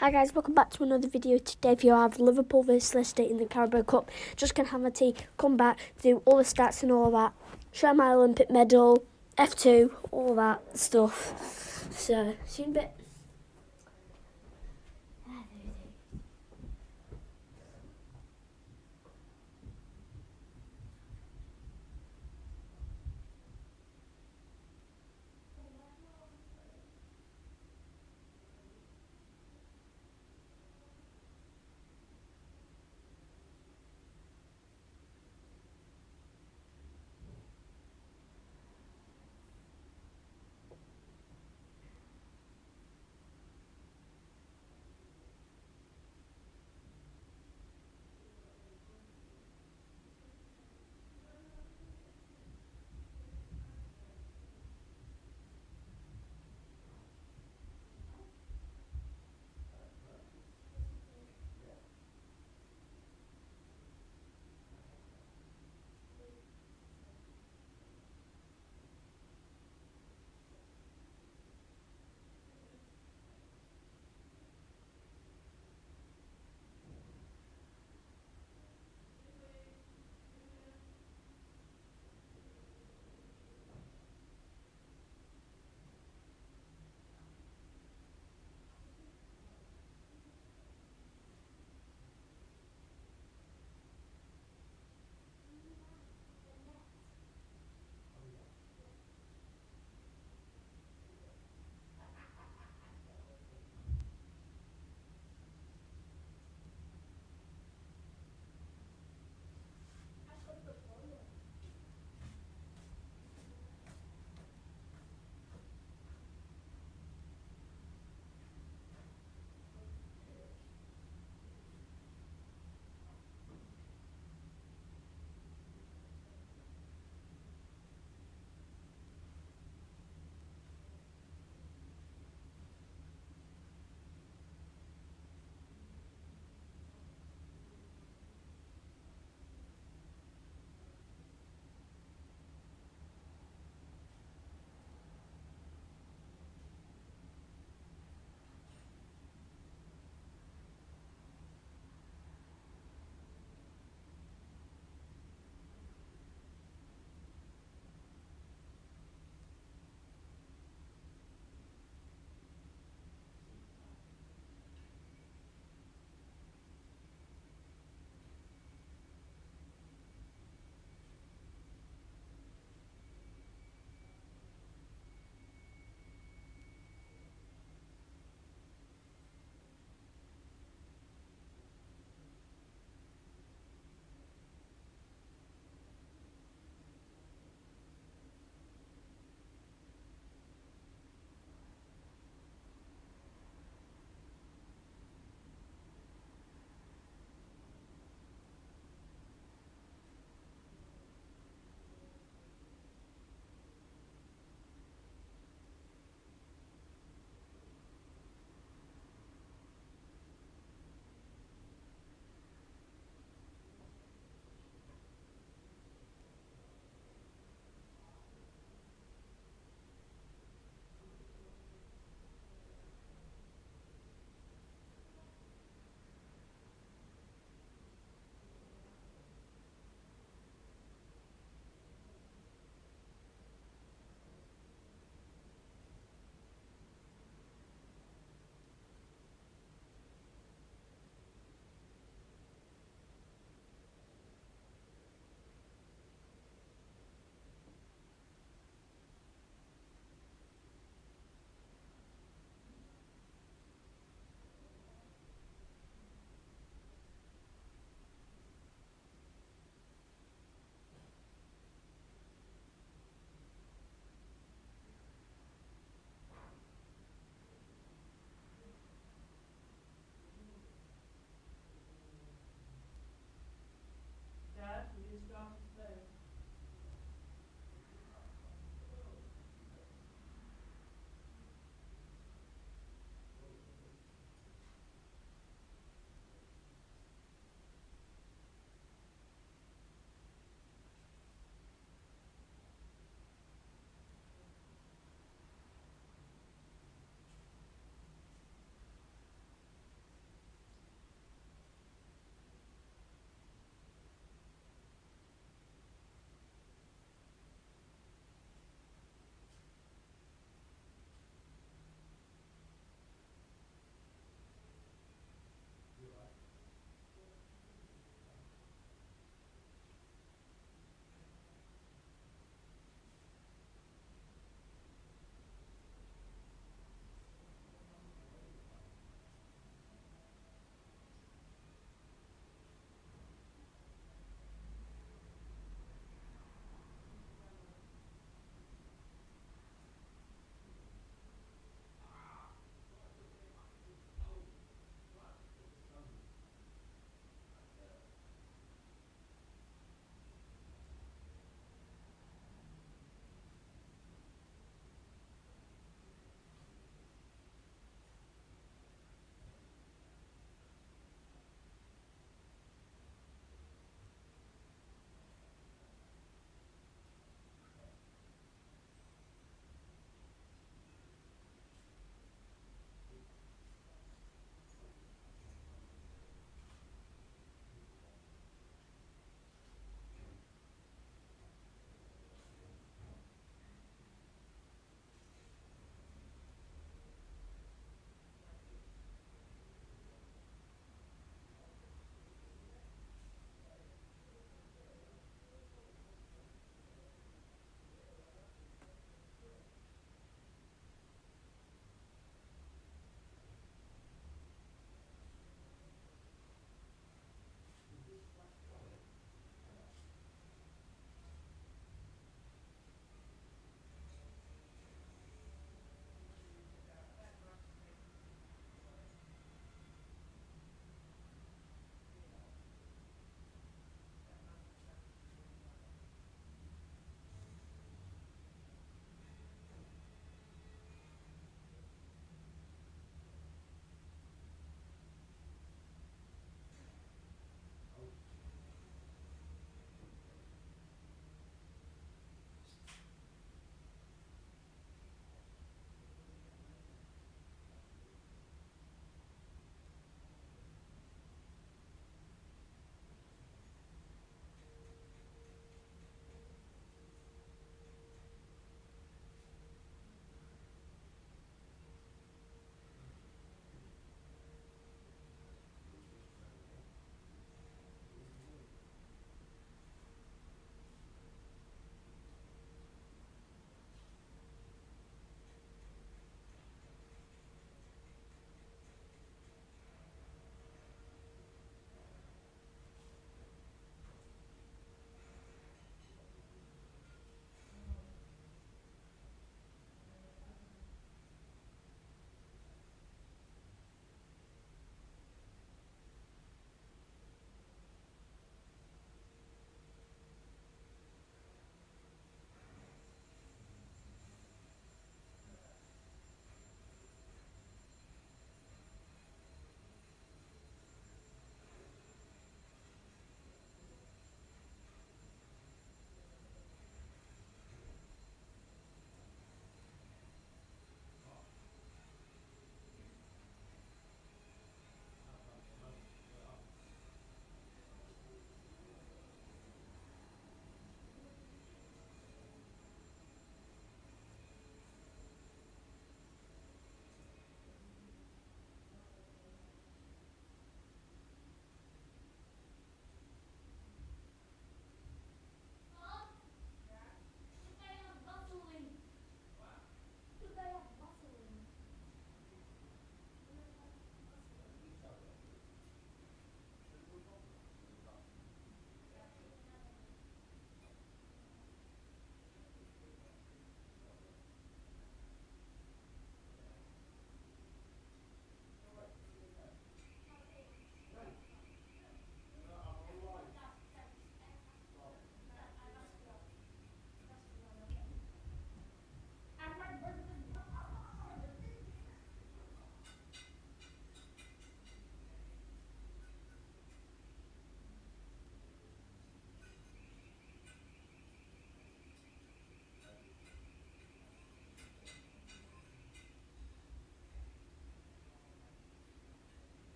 Hi guys, welcome back to another video. Today if you have Liverpool versus Leicester in the Carabao Cup. Just gonna have my tea, come back, do all the stats and all that, show my Olympic medal, F2, all that stuff. So, see you in a bit.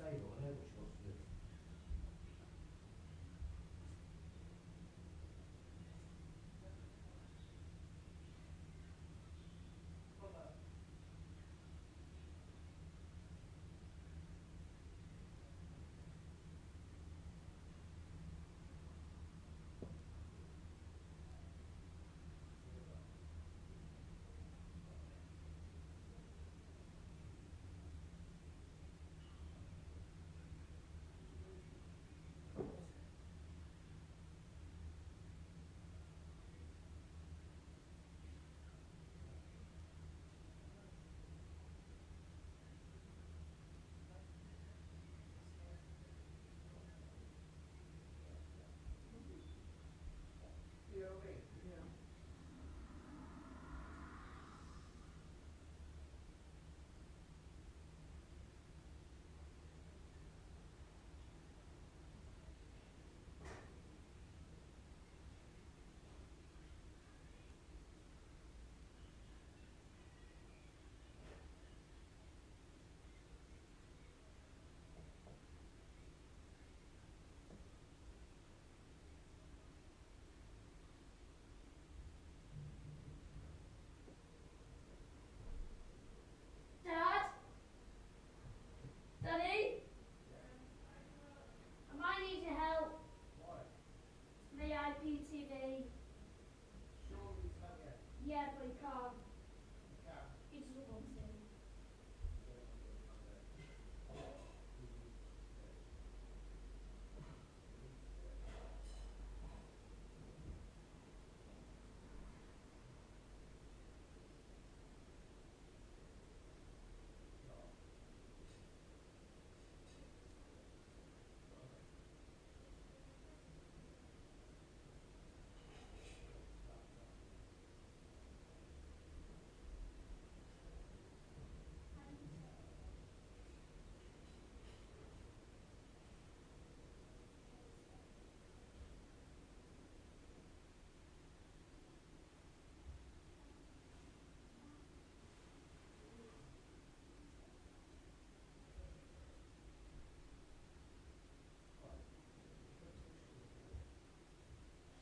table. I know what she wants to do. Dad? Daddy? I might need your help. Why? My IPTV. Sean needs to have it. Yeah, but he can't. You can. He doesn't want to.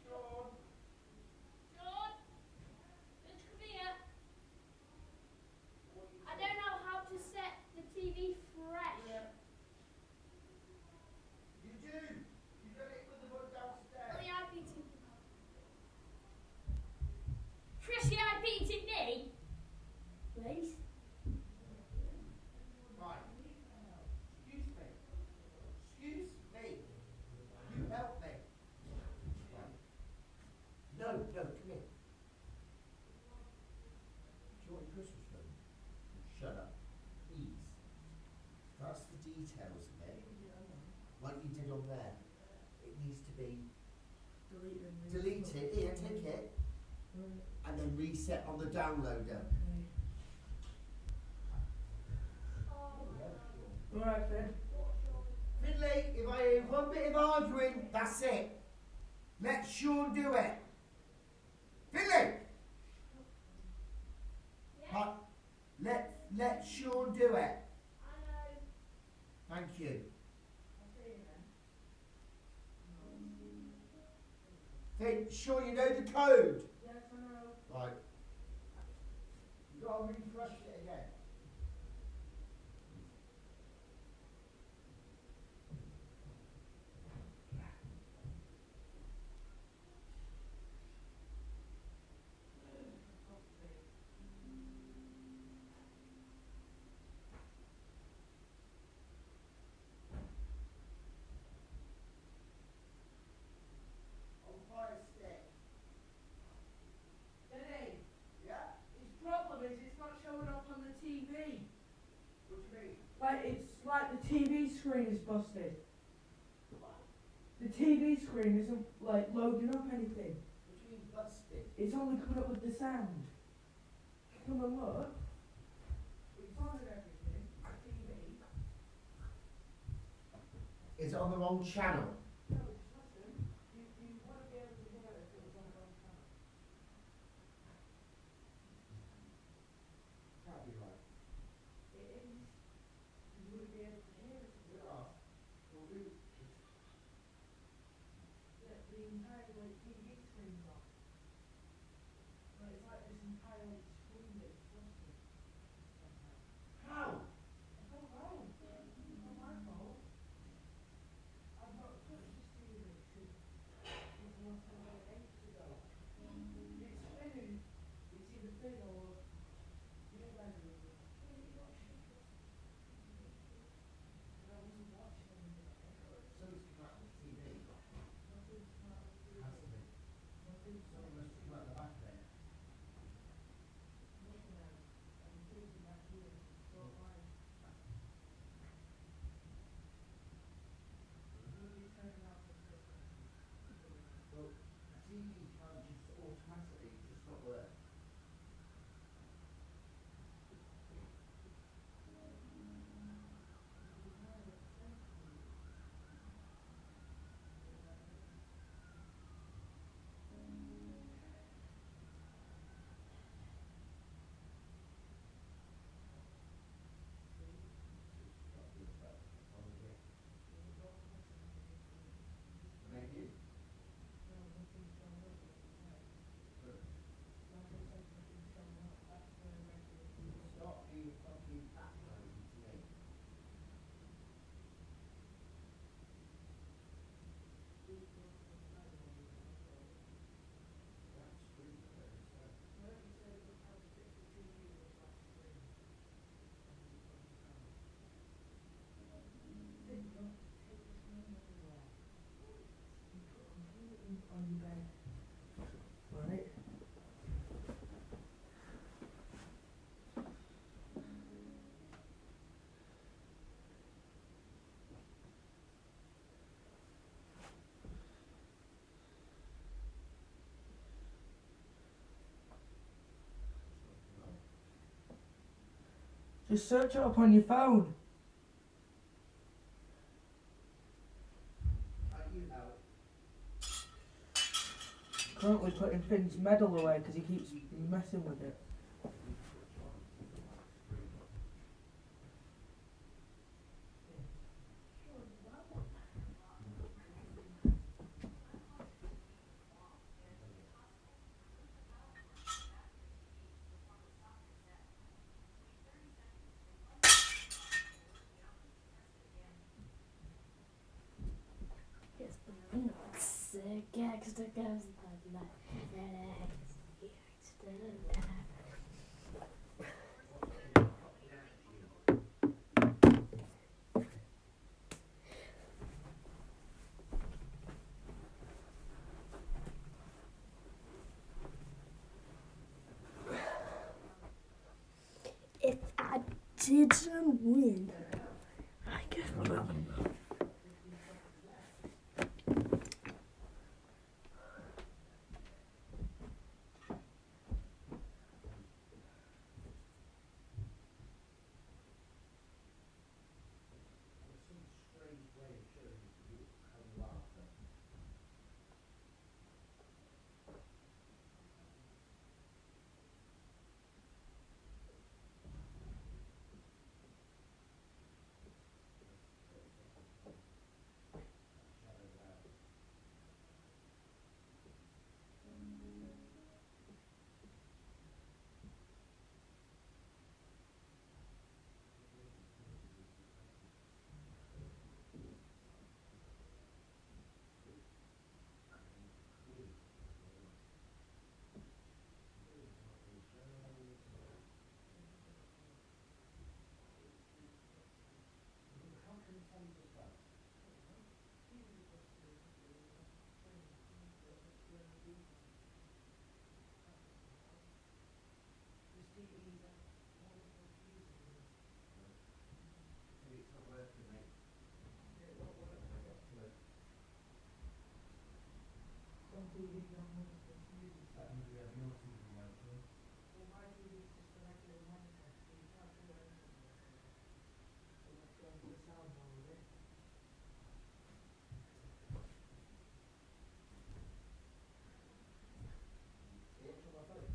Sean! Sean? Just come here. What you I don't know how to set the TV fresh. Yeah. You do! You got it with the one downstairs. Oh, the IPTV. Fresh the IPTV? Please? Right. Excuse me. Excuse me. You help me. Right. No, come here. Do you want your Christmas film? Shut up. Please. That's the details of it. Like you did on there. It needs to be deleted. Here, take it. And then reset on the downloader. Alright then. Finley, if I hear one bit of arguing, that's it. Let Sean do it. Finley! Yeah. Let Sean do it. I know. Thank you. Finn, Sean, you know the code? Yes, I know. Right. You gotta refresh it again. On fire stick. Daddy, Yeah? his problem is it's not showing up on the TV. What do you mean? Like, it's like the TV screen is busted. The TV screen isn't, like, loading up anything. What do you mean busted? It's only coming up with the sound. Come and look. It's on and everything. The TV. Is it on the wrong channel? No, just listen. You wouldn't be able to hear it if it was on the wrong channel. Can't be right. It is. You wouldn't be able to hear it if it was on the wrong entire like TV screen's off. Like it's like this entire like screen bit's busted. How? I don't know. It's not my fault. I've not touched this TV since the last time like ages ago. It's spinning. It's either thin or yeah, better than that. Wait, you watching it? But I wasn't watching anything on it. Something's come out of the TV. Nothing's come out of the TV. Has to be. Nothing's come out Something of must the have come out TV. the back of it. Nothing else. I can see it back here. Don't mind. Will you turn it off and stuff like that? Well, the TV can't just automatically just not work. Got to do that. On the gift. Maybe. No, nothing's shown up yet. Good. Like I said, nothing's shown up. That's the regular TV. Stop being fucking patronising to me. That screen there is so. Let me say look how to fix the TV with a flat screen. Then you don't have to take this money everywhere. You put a computer on your bed. Right? Just search it up on your phone. Can't you help? Currently putting Finn's medal away because he keeps messing with it. Yes, but I'm not sick. Extra goes like if I didn't win, I guess. There's some strange way of showing you how you are. Shadow it out. How can you tell you just that? Maybe it's not working, mate. It won't work. I've got to Some TVs don't work, it's music. that means we have your TV working. Well, my TV's just a regular monitor, so you can't do anything with it. Unless you have the soundbar with it. See it on my phone?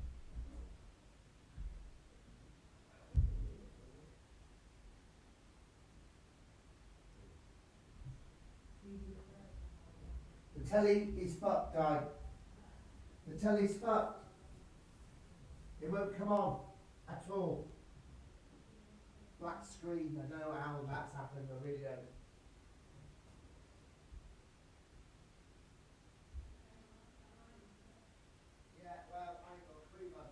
TV correct. The telly is fucked, Di. The telly's fucked. It won't come on at all. Black screen. I don't know how that's happened. I really don't. Yeah, well, I ain't got a clue, man.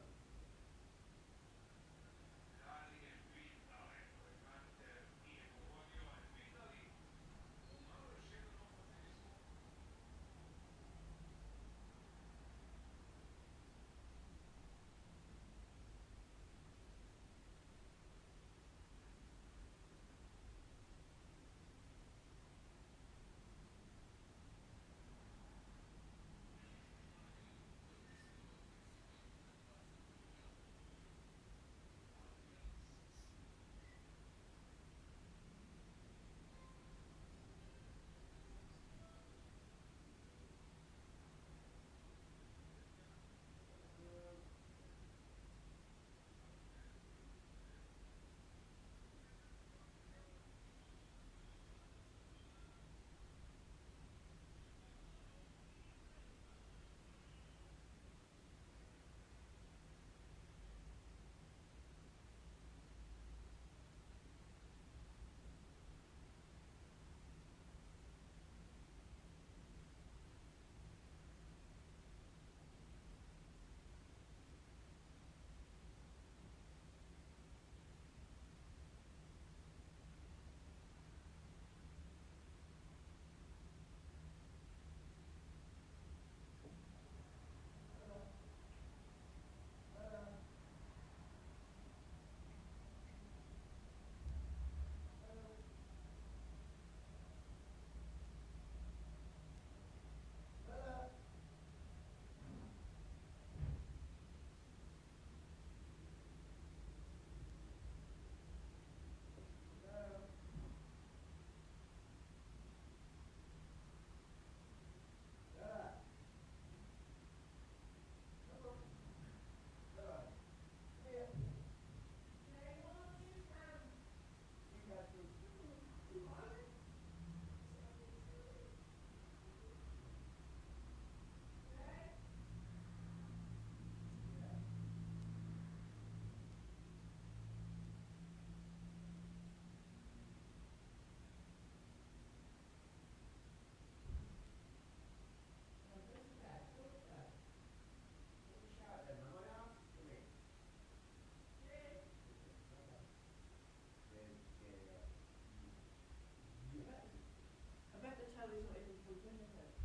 I bet the telly's not even plugged in, is it?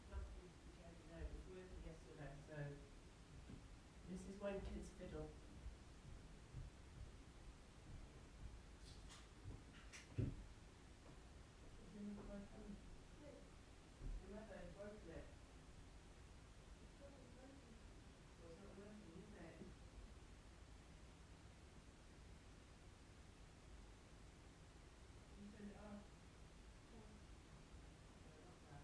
Nothing seems to be changing now. It was working yesterday, so this is when kids fiddle. Is it not working? The weather's broken it. Well, it's not working, is it? You turn it off. No, not that.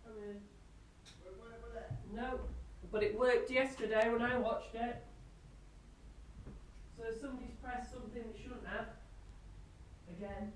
Come in. No, but it worked yesterday when I watched it. So somebody's pressed something they shouldn't have. Again.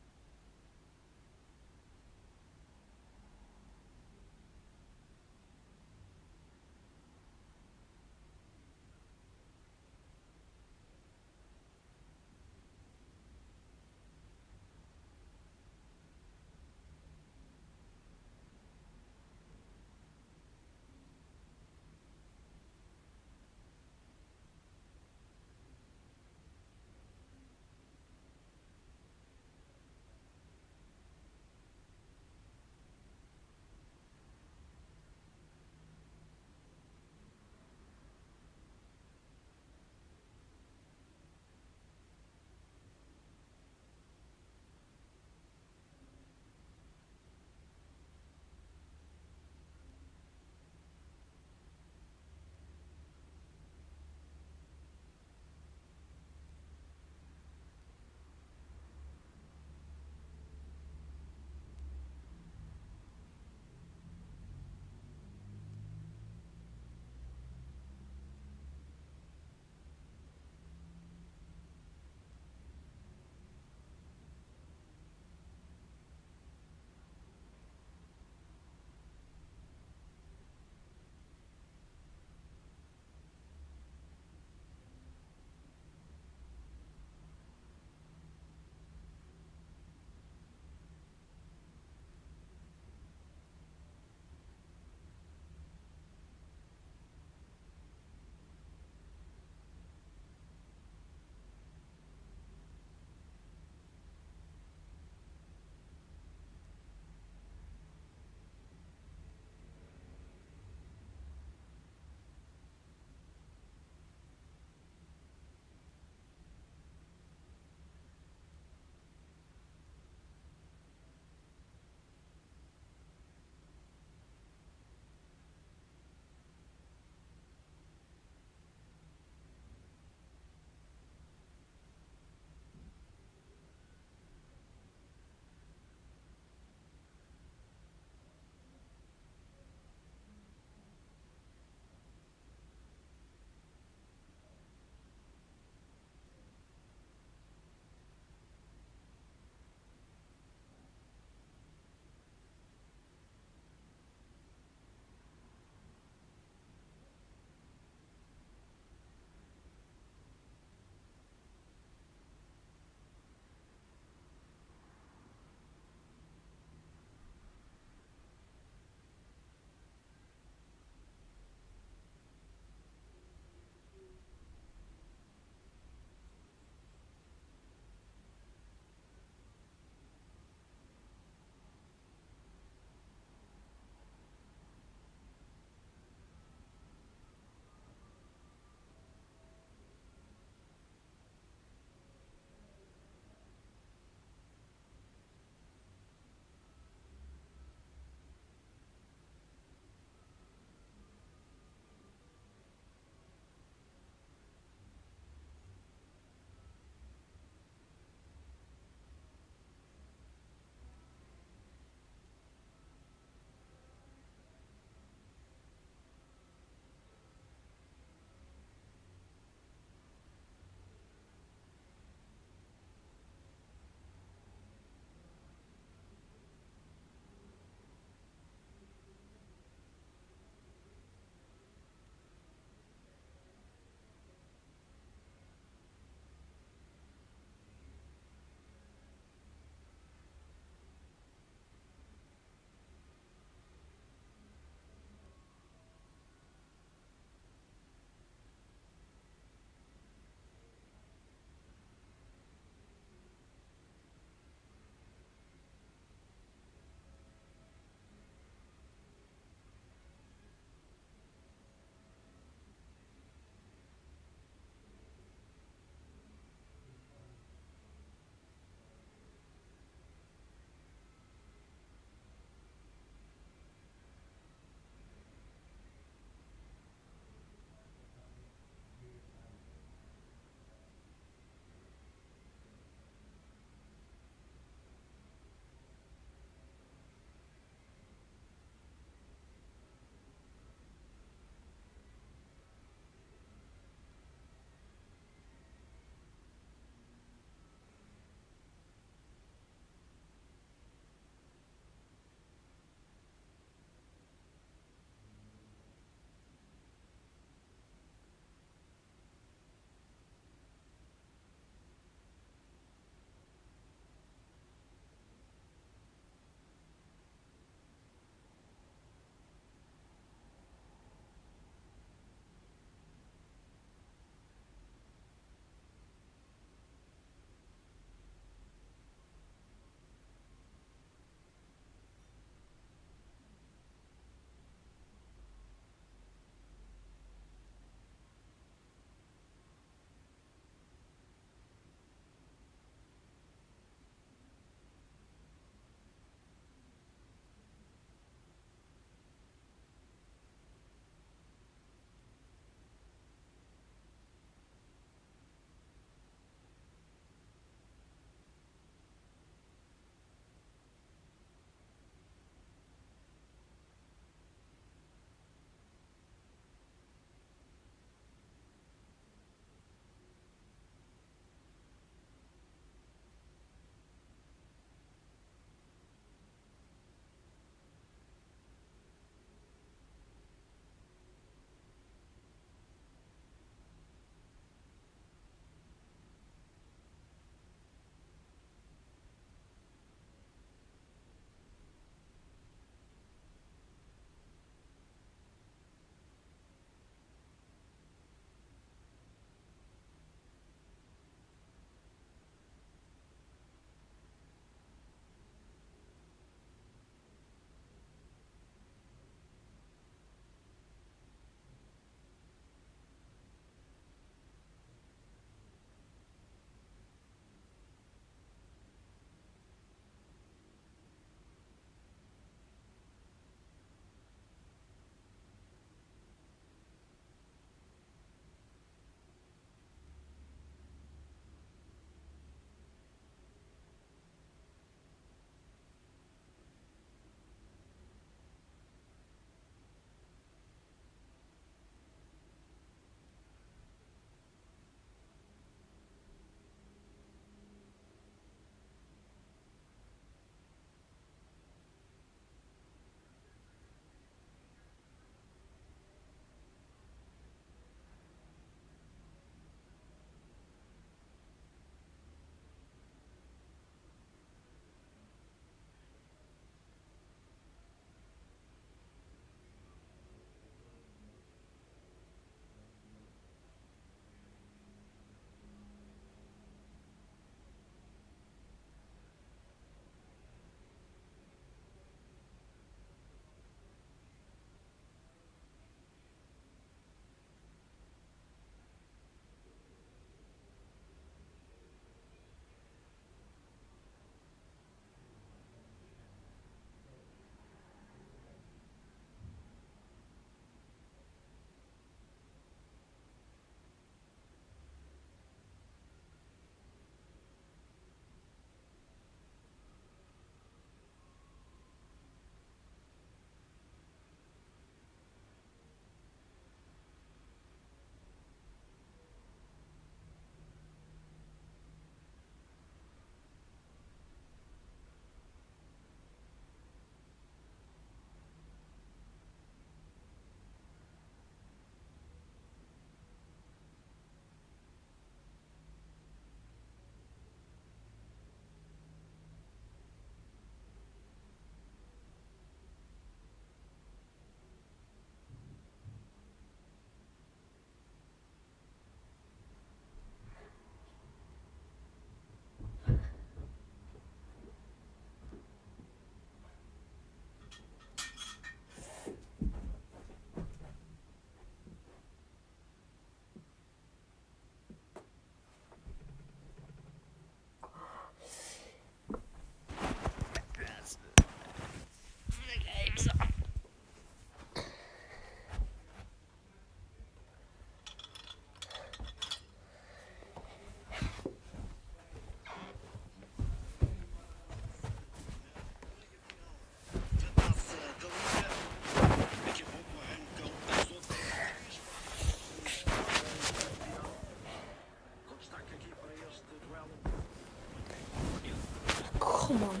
come on.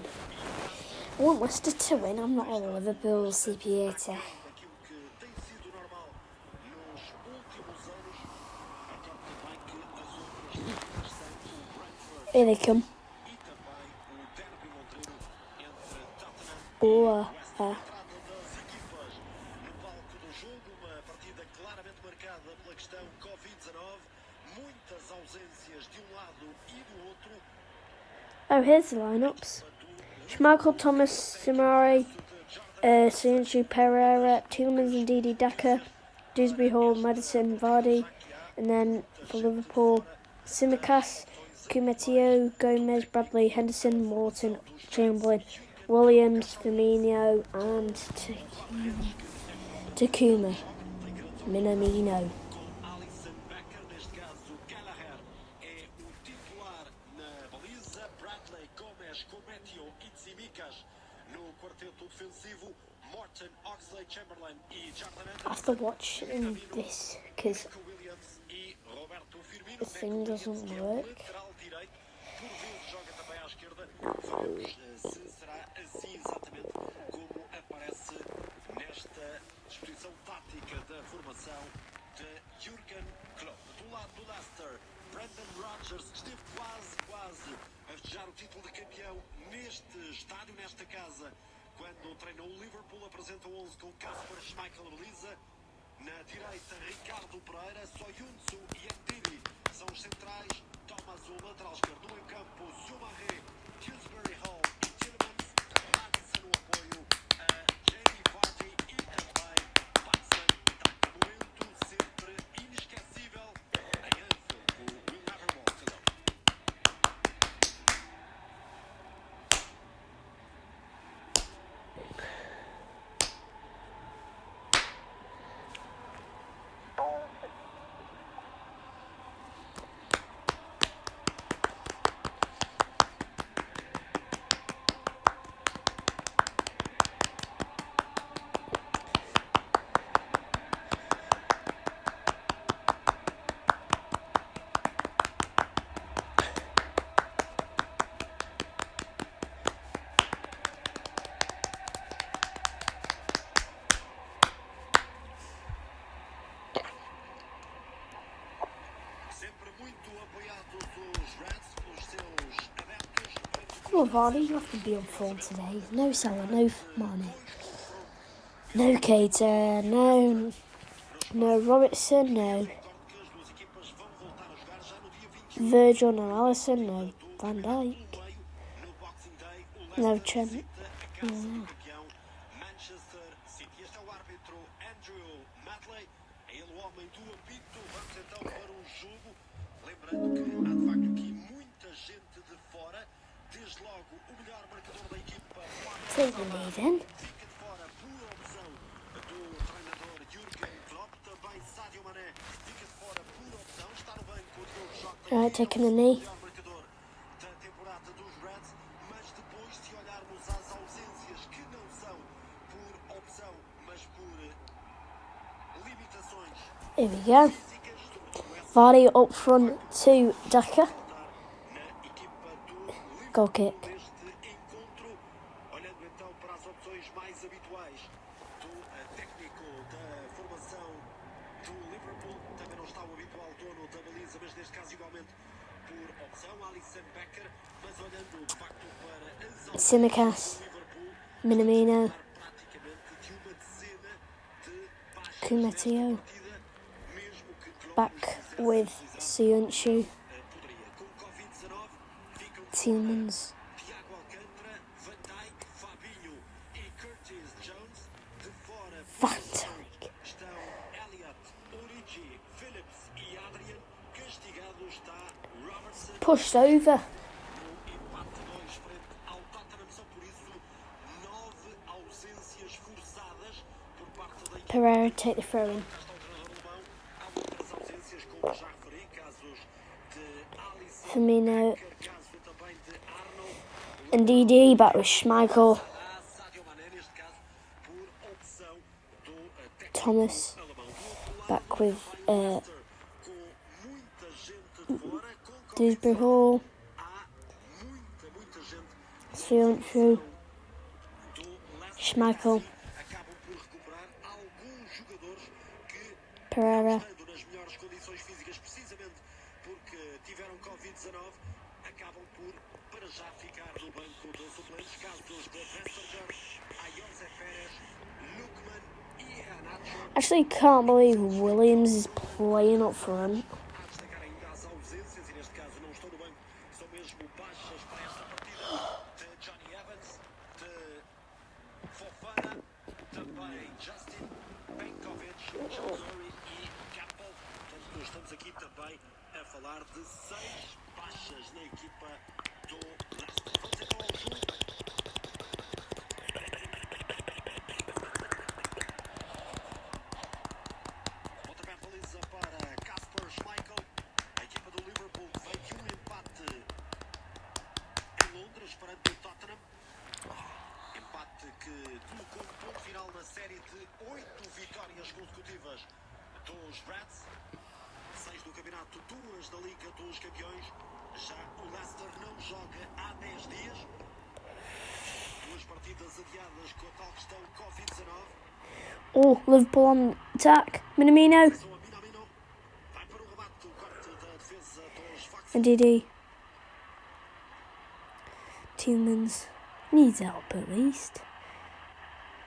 I want Leicester to win. I'm not a Liverpool CP80. Here they come. Oh, oh, here's the lineups. Schmeichel, Thomas, Simari, Sancho, Pereira, Tielemans and Didi Decker, Dewsbury Hall, Madison, Vardy, and then for Liverpool, Tsimikas, Kumetio, Gomez, Bradley, Henderson, Morton, Chamberlain, Williams, Firmino and Takuma, Minamino. After watching this, because the thing doesn't work. Esteve quase a festejar o título de campeão neste estádio, nesta casa, quando treinou o Liverpool. Apresenta o 11 com Kasper Schmeichel, Baliza. Na direita, Ricardo Pereira, Soyuncu e Ndidi são os centrais. Thomas, o lateral esquerdo. No campo, Soumaré, Dewsbury Hall e Tielemans. Madison, o apoio a Jamie Vardy e também Watson. Tal momento sempre inesquecível em Anfield, o Will Never Walk Alone. Come on, Vardy, you have to be on form today. No Salah, no Mane, no Keita, no Robertson, no Virgil, no Alisson, no Van Dijk, no Trent. No. Think we're leaving. Right, taking a knee. Here we go. Vardy up front to Decker. Goal kick. Tsimikas, Minamino, Kumetio, back with Soyuncu, Tielemans, Van Dijk, pushed over. Pereira take the throw in. Firmino and DD back with Schmeichel. Thomas back with Dewsbury Hall. Sionchu. do Leicester Schmeichel. acabam por recuperar alguns jogadores que Pereira. estando nas melhores condições físicas precisamente porque tiveram Covid-19 acabam por para já ficar no banco de suplentes, casos de Westergaard, José Pérez, Lukman e Anacho. Actually, can't believe Williams is playing up front. A destacar ainda as ausências e neste caso não estão no banco, são mesmo baixas para esta partida de Johnny Evans, de Fofana, também Justin, Benkovic, Chazori e Campbell. Portanto, estamos aqui também a falar de 6 baixas na equipa do Leicester. Vamos então ao jogo. Pontapé de baliza para Kasper Schmeichel. A equipa do Liverpool veio de um empate em Londres perante o Tottenham. Empate que colocou um ponto final na série de 8 vitórias consecutivas dos Reds. 6 do campeonato, 2 da Liga dos Campeões. Já o Leicester não joga há 10 dias. 2 partidas adiadas com a tal questão Covid-19. Oh, Liverpool on attack. Minamino. São a Minamino. Vai para o remate, o corte da defesa dos Fox. And DD. Tielemans needs help at least.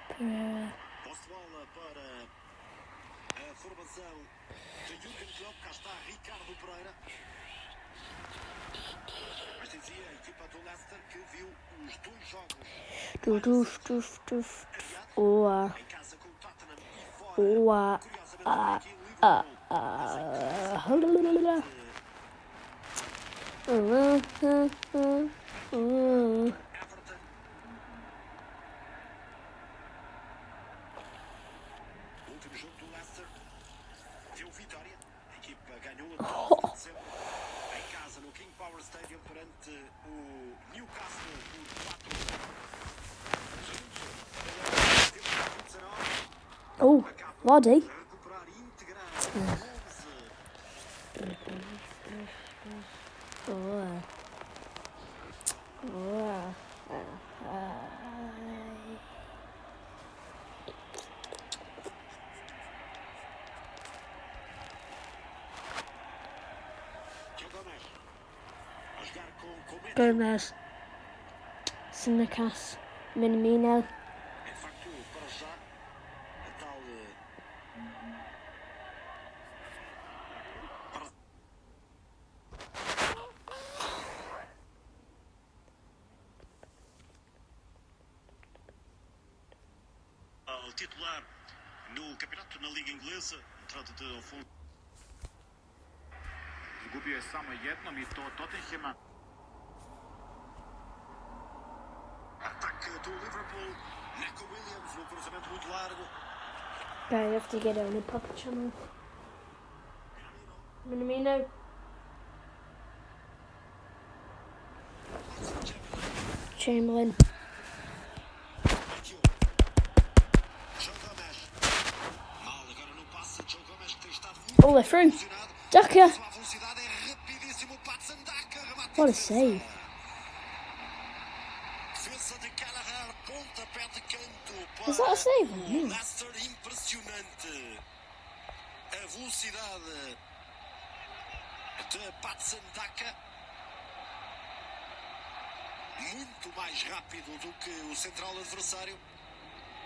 Pereira. Posse de bola para a formação de Jürgen Klopp. Cá está Ricardo Pereira. Mas dizia a equipa do Leicester que viu os 2 jogos adiados Oh, em casa com o Tottenham e fora. oh, Curiosamente, aqui Liverpool. Everton. O último jogo do Leicester deu vitória. A equipa ganhou a 12 de dezembro em casa no King Power Stadium perante o Newcastle por 4-1. oh, Lodi. Recuperar e integrar 11. Joe Gomez a jogar com medo. Gomez. Sinakas. Minamino. De facto, para já, a tal. Ao titular no campeonato na Liga Inglesa, trata de Afonso. Izgubio je samo jednom i to od Tottenhema. Ataque do Liverpool, Neco Williams no cruzamento muito largo. Okay, you have to get it on the proper channel. Minamino. Chamberlain. Joe Gomez. Mal agora no passe. Joe Gomez que tem estado muito Oh, they're through. pressionado. Daka. A velocidade é rapidíssimo. Patson Daka. Remate What a de save. defesa de Gallagher. Pontapé de canto para Was that a save? o Leicester. Impressionante. A velocidade de Patson Daka. Muito mais rápido do que o central adversário.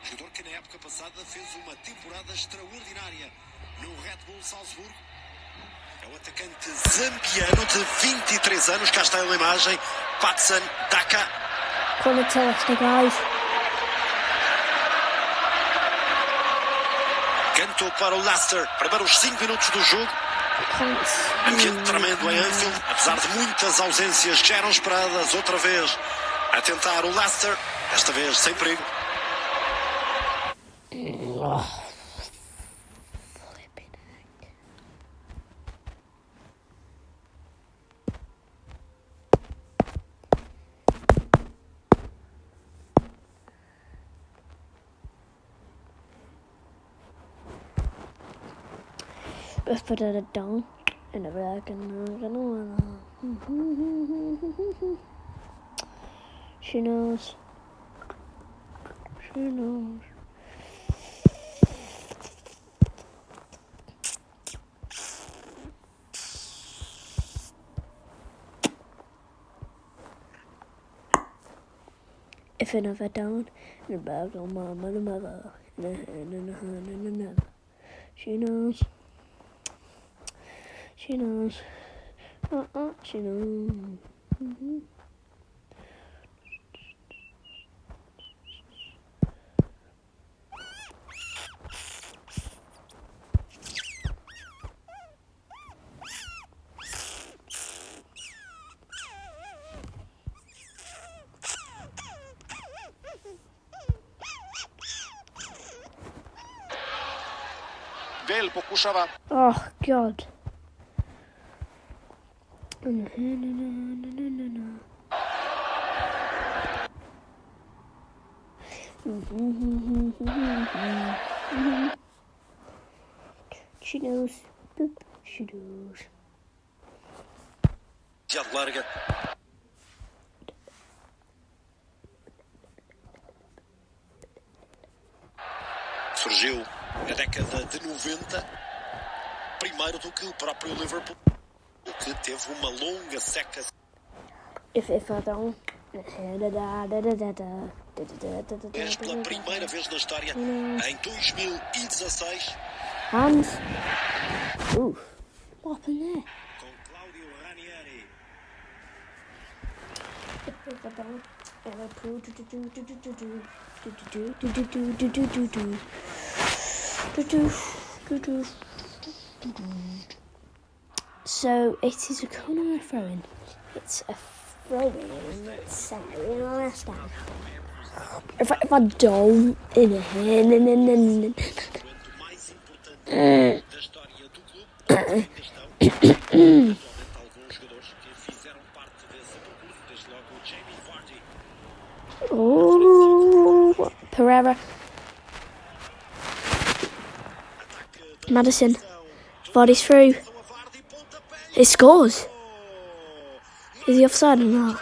Jogador que na época passada fez uma temporada extraordinária no Red Bull Salzburgo. É o atacante zambiano de 23 anos. Cá está ele na imagem. Patson Daka. Corner to Leicester, guys. Cantou para o Leicester. Primeiros 5 minutos do jogo. Ambiente tremendo em Anfield. Apesar de muitas ausências que já eram esperadas. Outra vez a tentar o Leicester. Desta vez sem perigo. Flipping heck. Let's put it down in the back and She knows. She knows. If I never down, in a bag on my mother, in a hand, in a hand, in another. She knows. She knows. She knows. Mm-hmm. Vel pokušava. Oh, God. She knows. Boop. She knows. Demasiado larga. Surgiu na década de 90, primeiro do que o próprio Liverpool, que teve uma longa seca. If I don't. Mas pela primeira vez na história, em 2016, Hands. Oof. What happened there? com Claudio Ranieri. If I don't. So it is a corner throw-in. It's a throw-in. It's centre in last down. If I don't, Momento mais importante da história do clube, ainda estão atualmente alguns jogadores que fizeram parte desse percurso, desde logo o Jamie Vardy. oh, Pereira, Ataque da Madison, posição. body's through. São a Vardy, pontapé. He scores. Is he offside or not?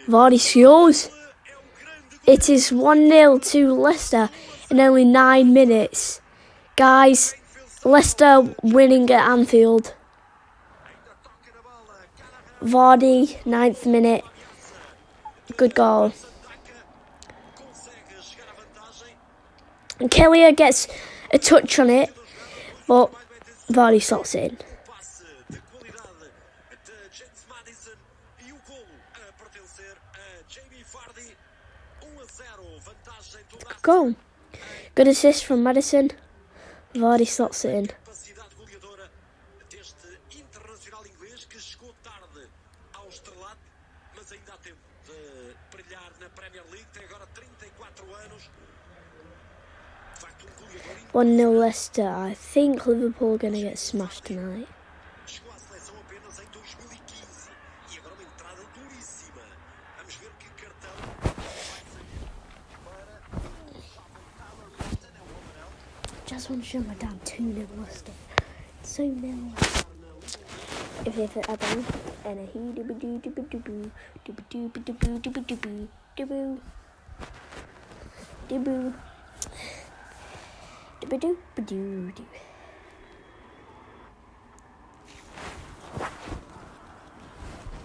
Vardy scores. É o grande It is 1-0 to Leicester in only 9 minutes. Guys, Leicester winning at Anfield. toque na bola. Vardy, 9th minute. Good goal. Consegue chegar à vantagem. And Kelly gets a touch on it, but Vardy slots it in. O passe de qualidade de James Maddison e o golo a pertencer a Jamie Vardy. 1-0, vantagem do Leicester. Goal. Good assist from Madison. Vardy slots it in. Capacidade goleadora deste internacional inglês que chegou tarde ao estrelato, mas ainda há tempo de brilhar na Premier League. Tem agora 34 anos. De facto, goleador 1-0 Leicester. I think Liverpool are going to get smashed tonight. chegou à seleção apenas em 2015 e agora uma entrada duríssima. Vamos ver que cartão vai sair para o jovem Tyler Bolton. É o amarelo. Just want to show my dad 2-0 Leicester. So nil. If I don't, and a he dibba doo dibba dibba dibba dibba dibba dibba dibba dibba dibba dibba dibba doo doo.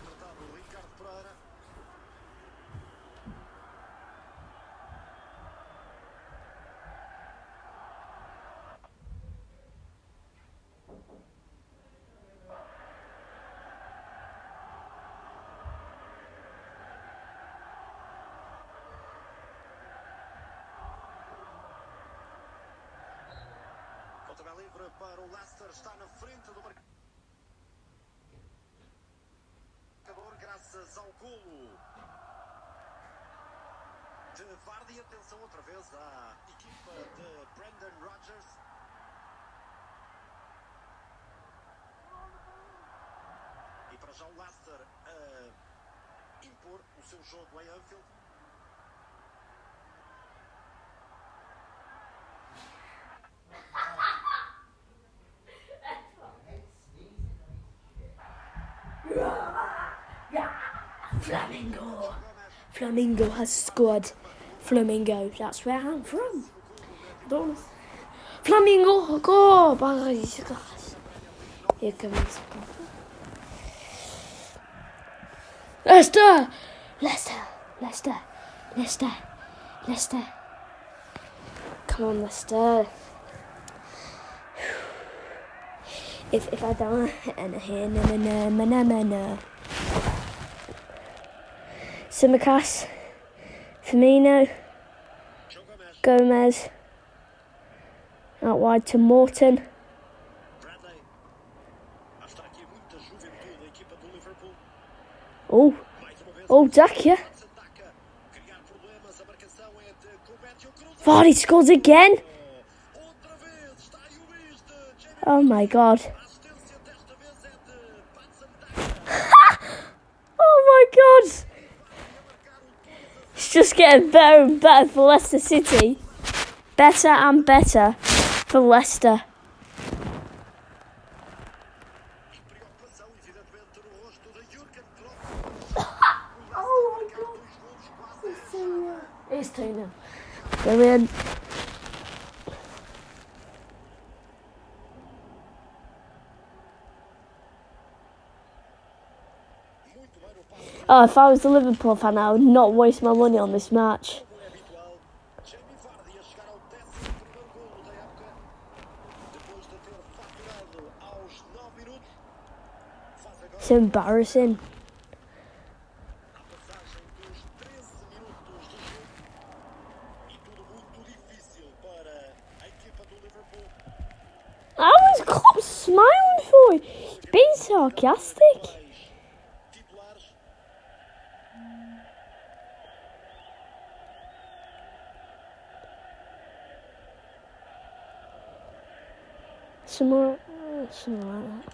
Tratado Ricardo Pereira. Pontapé livre para o Leicester, está na frente do marcador graças ao golo de Vardy. Atenção outra vez à equipa de Brendan Rodgers. E para já o Leicester a impor o seu jogo em Anfield. Flamingo has scored. Flamingo, that's where I'm from. I don't know. Flamingo, go! Here comes. Leicester! Leicester! Leicester! Leicester! Leicester! Come on, Leicester. If I don't, no. Simicast, Firmino, Gomez, out wide to Morton. Oh, Daka. Vardy scores again. Oh my God. Oh my God. It's just getting better and better for Leicester City. Better and better for Leicester. Oh my God. It's 2-0. Brilliant. Oh, if I was a Liverpool fan, I would not waste my money on this match. It's embarrassing. I was Klopp smiling for it. He's being sarcastic. Samora, something like that.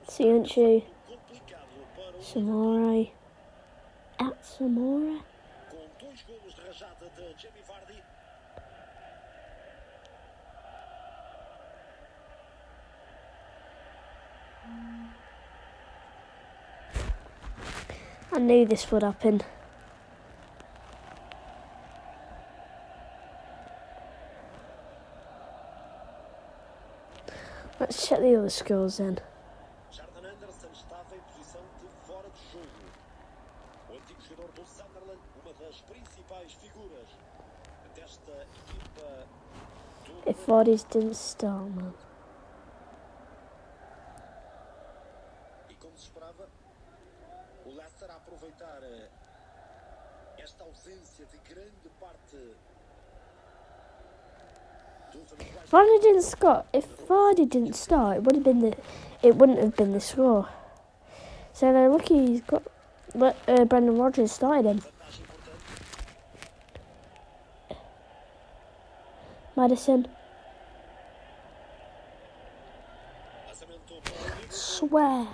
Cianchu, Samora, at Samora. I knew this would happen. Let's check the other scores then. If Vardy's didn't start, man. E como se esperava, o Leicester a aproveitar esta ausência de grande parte. Vardy didn't score. If Vardy didn't start, it wouldn't have been the score. So they're lucky he's got Brendan Rodgers started him. Madison. Swear.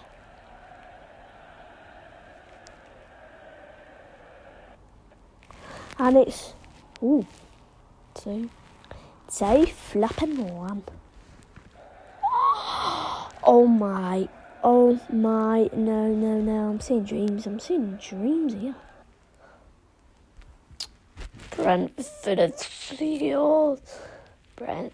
And it's it's a flapping one. Oh my, no, I'm seeing dreams here. Brentford is skilled. Ba.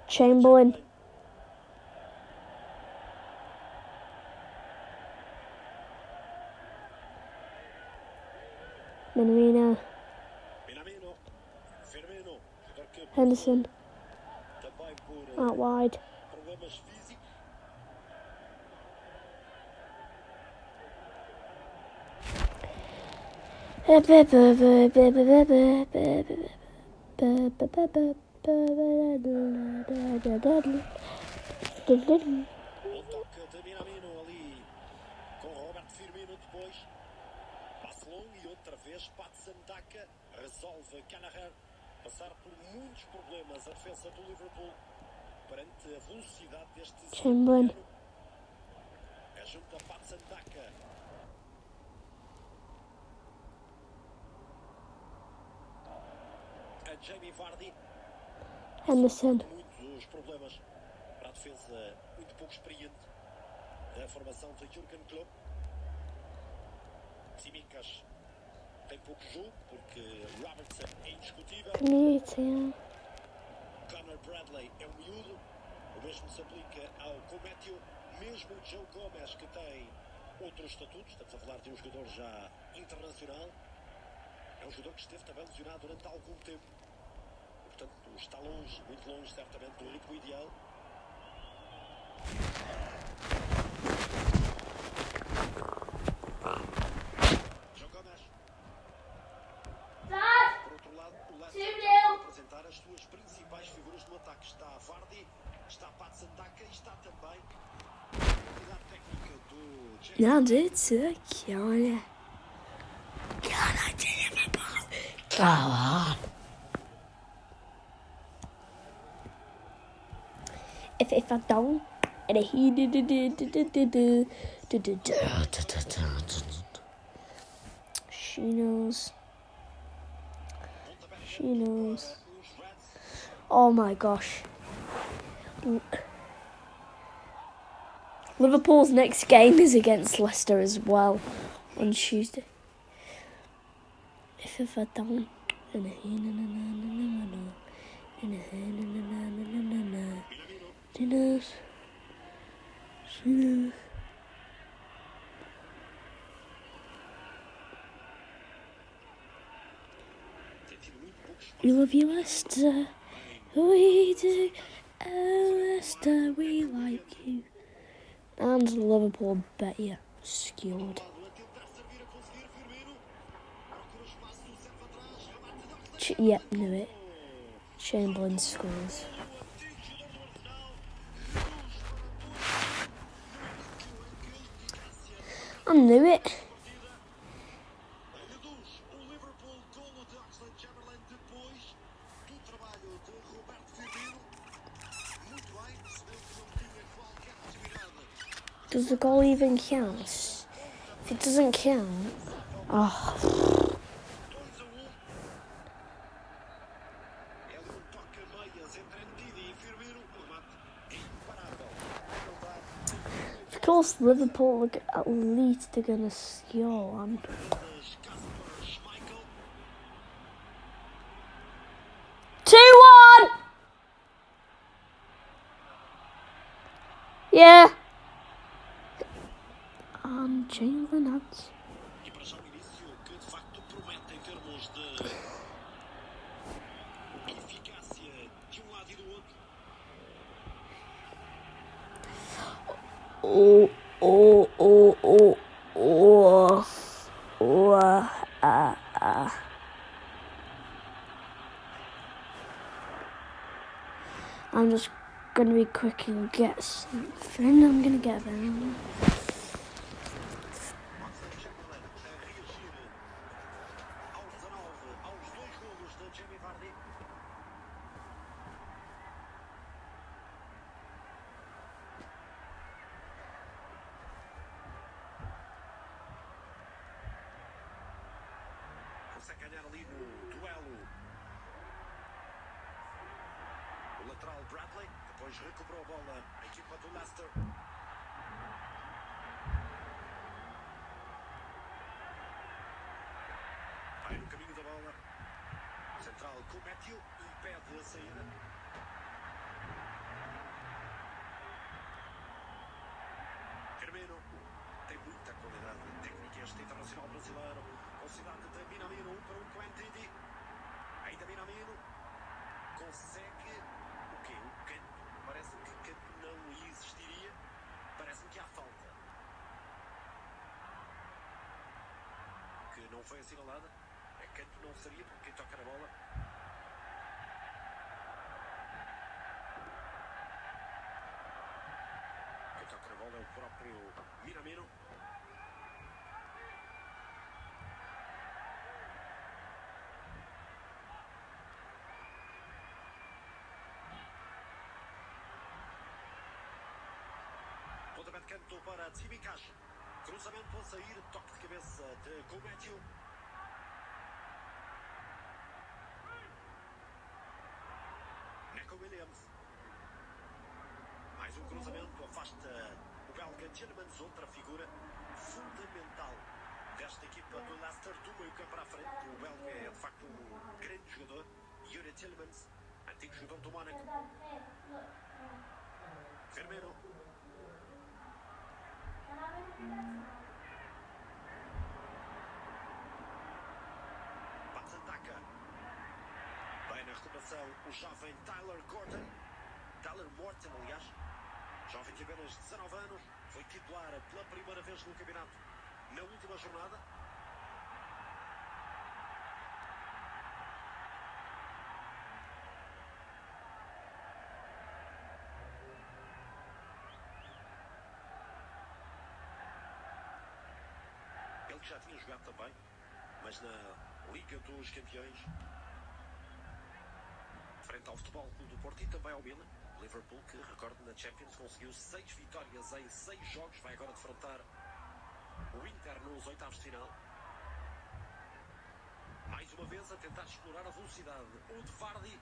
Chamberlain. Minamino. Henderson. Out wide. Resolve Gallagher passar por muitos problemas a defesa do Liverpool perante a velocidade deste Chamberlain. Ajunta Patsandaka. Jamie Vardy. Henderson. Muitos problemas para a defesa muito pouco experiente da formação de Jürgen Klopp. Tsimikas tem pouco jogo porque Robertson é indiscutível. Conor Bradley é um miúdo. O mesmo se aplica ao Cometio. Mesmo o Joe Gomes, que tem outros estatutos. Estamos a falar de um jogador já internacional. É um jogador que esteve também lesionado durante algum tempo. Portanto, está longe, muito longe, certamente, do ritmo ideal. João Gomes. Por outro lado, o Leicester vai apresentar as suas principais figuras no ataque. Está Vardy, está Patsandaka e está também a qualidade técnica do James. Ja, dit is ja. Come on. If I don't, and he she knows. She knows. Oh my gosh. Liverpool's next game is against Leicester as well on Tuesday. If I don't, she knows. She knows. We love you, Leicester. We do. Oh, Leicester, we like you. And Liverpool better scored. Yep, knew it. Chamberlain scores. I knew it. Does the goal even count? If it doesn't count, oh. Of course, Liverpool look at least they're gonna score. 2-1. Yeah. Chamberlain adds. E para já o início que de facto promete em termos de eficácia de um lado e do outro. I'm just gonna be quick and get something. I'm gonna get them. Consegue ganhar ali no duelo o lateral Bradley, depois recuperou a bola a equipa do Leicester. Vai no caminho da bola. Central Cometio impede a saída. Firmino tem muita qualidade técnica este internacional brasileiro. Velocidade de Minamino, 1 para 1 com Entidi. Ainda Minamino consegue o quê? O canto. Parece-me que canto não existiria. Parece-me que há falta. Que não foi assinalada. É canto não seria porque quem toca na bola. Quem toca na bola é o próprio Minamino. Pontapé de canto para Tsimikas. Cruzamento a sair, toque de cabeça de Cometio. Williams. Mais um cruzamento, afasta o belga Tielemans, outra figura fundamental desta equipa do Leicester, do meio campo para a frente. O belga é de facto um grande jogador. Yuri Tielemans, antigo jogador do Mónaco. Firmino. Patsandaka. Bem na recuperação o jovem Tyler Morton, aliás. Jovem de apenas 19 anos. Foi titular pela primeira vez no campeonato na última jornada. Ele que já tinha jogado também, mas na Liga dos Campeões, frente ao Futebol Clube do Porto e também ao Milan. Liverpool, que, recordo, na Champions conseguiu 6 vitórias em 6 jogos, vai agora defrontar o Inter nos oitavos de final. Mais uma vez a tentar explorar a velocidade. O de Vardy.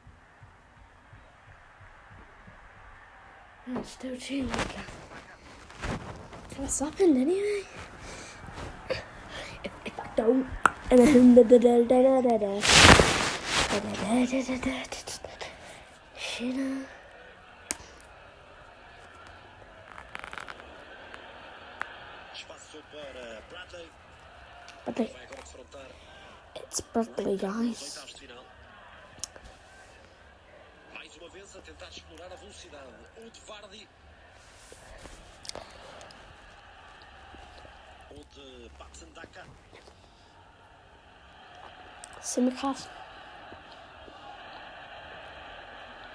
Still cheating. What's happened anyway? If I don't, and then Espaço para Bradley. Bradley. Vai agora defrontar It's Bradley, os guys. oitavos de final. Mais uma vez a tentar explorar a velocidade. O de Vardy. O de Patsandaka. Simicast.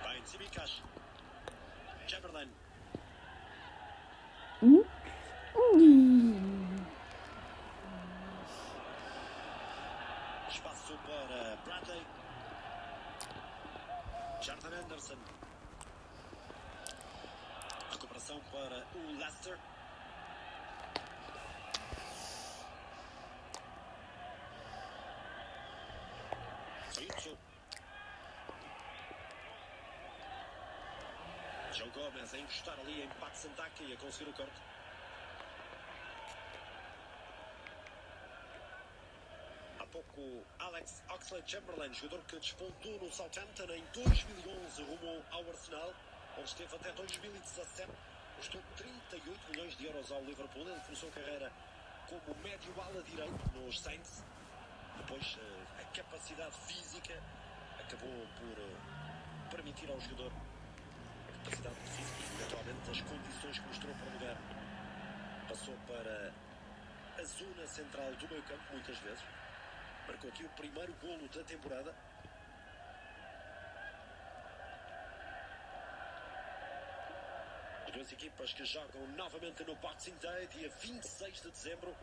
Bem, Tsimikas. Chamberlain. Espaço para Bradley. Jordan Henderson. Recuperação para o Leicester. Fritzo. João Gomes a encostar ali em Patsandaka e a conseguir o corte. Há pouco Alex Oxlade-Chamberlain, jogador que despontou no Southampton em 2011, rumou ao Arsenal, onde esteve até 2017. Custou 38 milhões de euros ao Liverpool. Ele começou a carreira como médio ala direito nos Saints. Depois a capacidade física acabou por permitir ao jogador a capacidade física e naturalmente as condições que mostrou para o lugar. Passou para a zona central do meio campo muitas vezes. Marcou aqui o primeiro golo da temporada. As duas equipas que jogam novamente no Boxing Day, dia 26 de dezembro.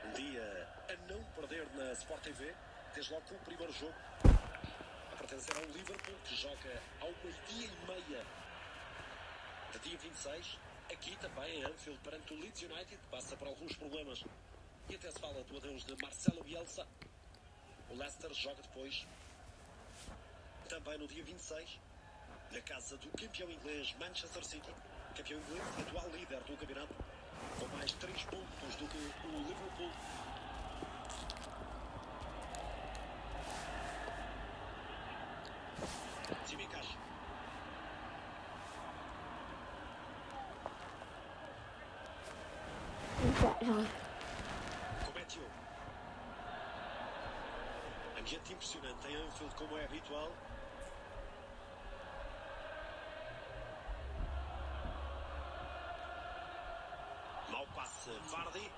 Um dia a não perder na Sport TV. Desde logo com o primeiro jogo a pertencer ao Liverpool, que joga ao 12h30 de dia 26. Aqui também em Anfield, perante o Leeds United, que passa por alguns problemas. E até se fala do adeus de Marcelo Bielsa. O Leicester joga depois, também no dia 26, na casa do campeão inglês Manchester City. Campeão inglês e atual líder do campeonato, com mais 3 pontos do que o Liverpool. Tsimikas. Cometeu. Ambiente impressionante em Anfield, como é habitual. Mau passe, Vardy.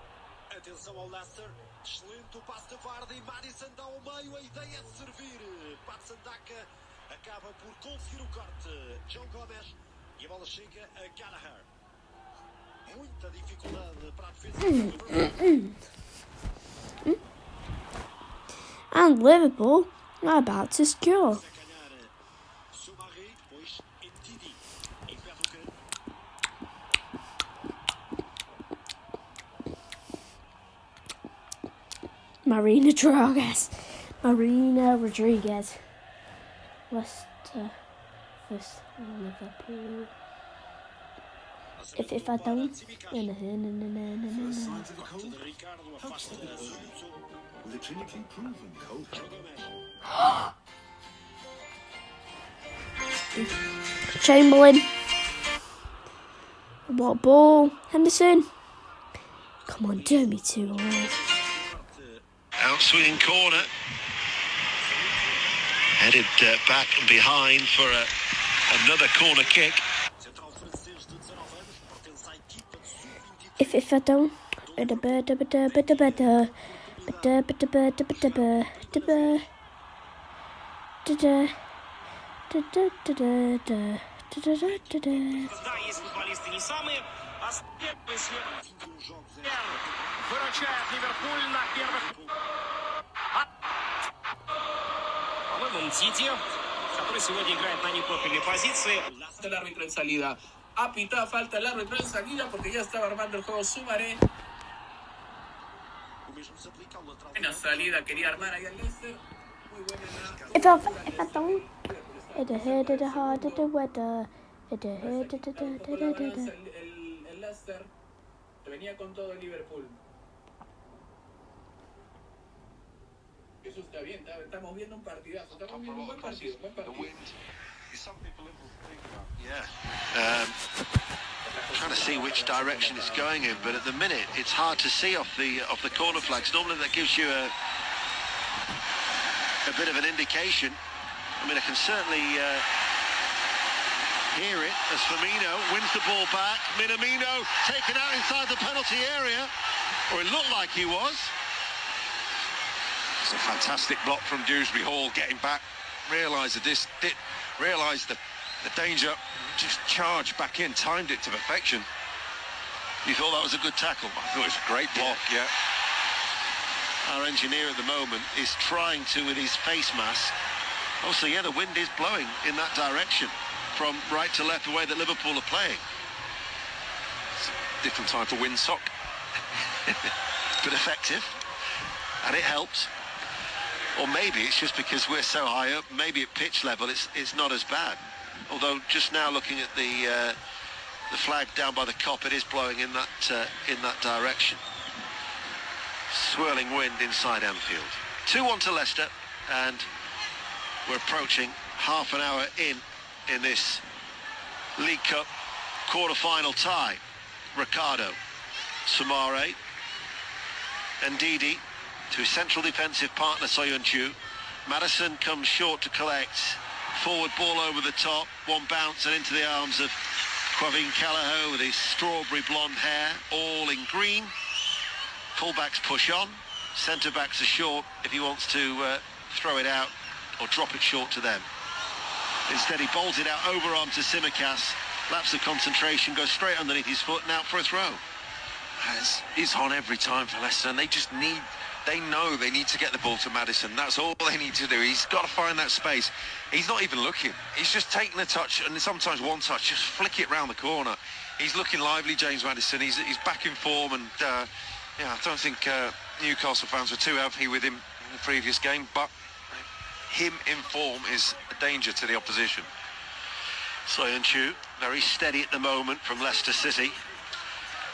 Atenção ao Leicester. Excelente o passe de Vardy. Maddison dá ao meio. A ideia é de servir. Patsandaka acaba por conseguir o corte. João Gomes. E a bola chega a Gallagher. Muita dificuldade para a defesa. And Liverpool are about to score. Marina Rodriguez. Leicester. office Liverpool. If I don't, First signs of a cold? With a clinically proven cold. Chamberlain. What ball? Henderson. Come on, do me 2 all. Outswinging corner. Headed back and behind for another corner kick. If I don't, Да, есть футболисты не самые, а выручает Ливерпуль на первых. По-моему, Мтити, который сегодня играет на непрофильной позиции. El árbitro en salida. Ha pitado falta el árbitro en salida porque ya estaba armando el juego Sumaré. Buena salida, quería armar ahí al Leicester. Muy buena if I don't, it a head of the heart of the weather. It a head of the el Leicester venía con todo el Liverpool. Eso está bien, estamos viendo un partidazo, estamos viendo un buen partido, Yeah. Trying to see which direction it's going in, but at the minute it's hard to see off the corner flags. Normally that gives you a bit of an indication. I mean, I can certainly hear it as Firmino wins the ball back. Minamino taken out inside the penalty area, or it looked like he was. It's a fantastic block from Dewsbury Hall, getting back, realised the danger, just charged back in, timed it to perfection. You thought that was a good tackle? I thought it was a great block, yeah. Our engineer at the moment is trying to, with his face mask. Also, yeah, the wind is blowing in that direction from right to left, the way that Liverpool are playing. It's a different type of windsock. But effective, and it helps. Or maybe it's just because we're so high up, maybe at pitch level it's not as bad. Although just now looking at the flag down by the Kop, it is blowing in that direction. Swirling wind inside Anfield. 2-1 to Leicester, and we're approaching half an hour in this League Cup quarter-final tie. Ricardo, Soumaré, and Ndidi to his central defensive partner Soyuncu. Maddison comes short to collect. Forward ball over the top, one bounce and into the arms of Quavin Callagher with his strawberry blonde hair, all in green. Fullbacks push on, centre-backs are short if he wants to throw it out or drop it short to them. Instead he bowls it out overarm to Tsimikas, lapse of concentration, goes straight underneath his foot and out for a throw. It's on every time for Leicester, and they know they need to get the ball to Maddison. That's all they need to do. He's got to find that space. He's not even looking. He's just taking a touch, and sometimes one touch, just flick it round the corner. He's looking lively, James Maddison. He's back in form, and yeah, I don't think Newcastle fans were too happy with him in the previous game, but him in form is a danger to the opposition. Soyuncu, very steady at the moment from Leicester City.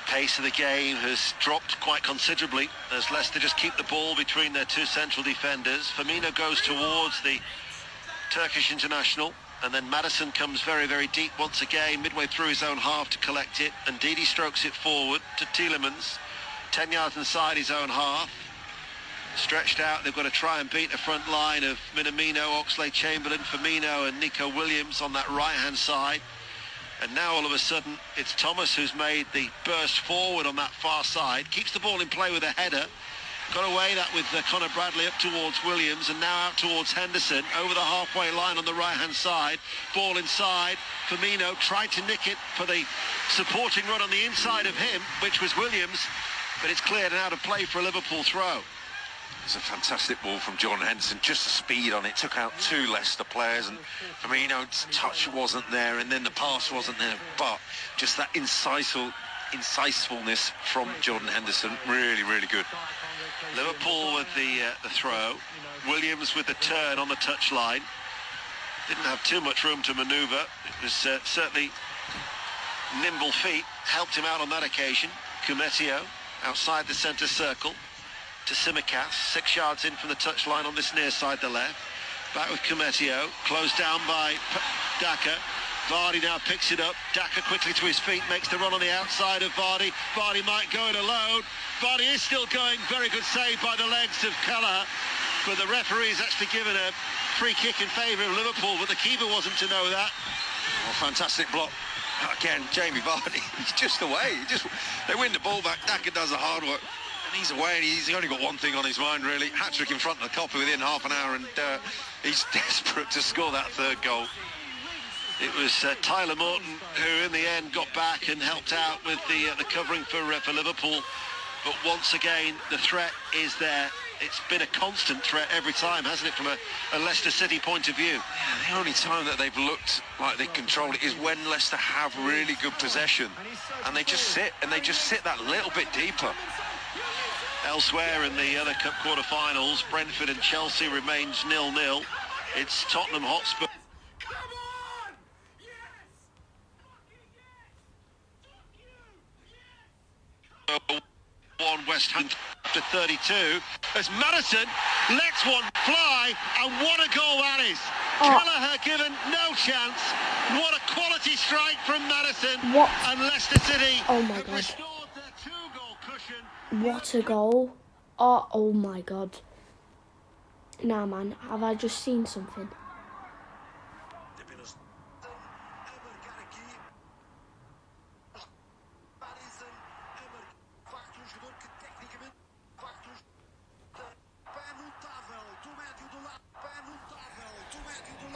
Pace of the game has dropped quite considerably as Leicester just keep the ball between their two central defenders. Firmino goes towards the Turkish international, and then Maddison comes very, very deep once again, midway through his own half to collect it, and Ndidi strokes it forward to Tielemans, 10 yards inside his own half. Stretched out, they've got to try and beat the front line of Minamino, Oxlade-Chamberlain, Firmino and Nico Williams on that right-hand side. And now all of a sudden it's Thomas who's made the burst forward on that far side, keeps the ball in play with a header, got away that with Conor Bradley up towards Williams, and now out towards Henderson over the halfway line on the right hand side. Ball inside, Firmino tried to nick it for the supporting run on the inside of him, which was Williams, but it's cleared and out of play for a Liverpool throw. It's a fantastic ball from Jordan Henderson, just the speed on it, took out two Leicester players, and Firmino's touch wasn't there, and then the pass wasn't there, but just that incisefulness from Jordan Henderson, really, really good. Liverpool with the throw, Williams with the turn on the touchline. Didn't have too much room to manoeuvre. It was certainly nimble feet. Helped him out on that occasion. Kumetio outside the centre circle to Simicas. 6 yards in from the touchline on this near side, the left. Back with Kumetio. Closed down by Daka. Vardy now picks it up. Daka quickly to his feet, makes the run on the outside of Vardy. Vardy might go it alone. Vardy is still going. Very good save by the legs of Kelleher. But the referee's actually given a free kick in favour of Liverpool, but the keeper wasn't to know that. Oh, fantastic block. Again, Jamie Vardy, he's just away. They win the ball back. Daka does the hard work. And he's away, and he's only got one thing on his mind, really. Hat-trick in front of the copper within half an hour, and he's desperate to score that third goal. It was Tyler Morton who in the end got back and helped out with the covering for Liverpool. But once again, the threat is there. It's been a constant threat every time, hasn't it, from a Leicester City point of view? Yeah, the only time that they've looked like they control it is when Leicester have really good possession. And they just sit that little bit deeper. Elsewhere in the other cup quarter-finals, Brentford and Chelsea remains 0-0. It's Tottenham Hotspur. 1 West Ham to 32 as Maddison lets one fly, and what a goal that is. Kelleher given no chance. What a quality strike from Maddison. What? And Leicester City have restored their 2-goal cushion. What a goal. Oh my God. Nah, man, have I just seen something?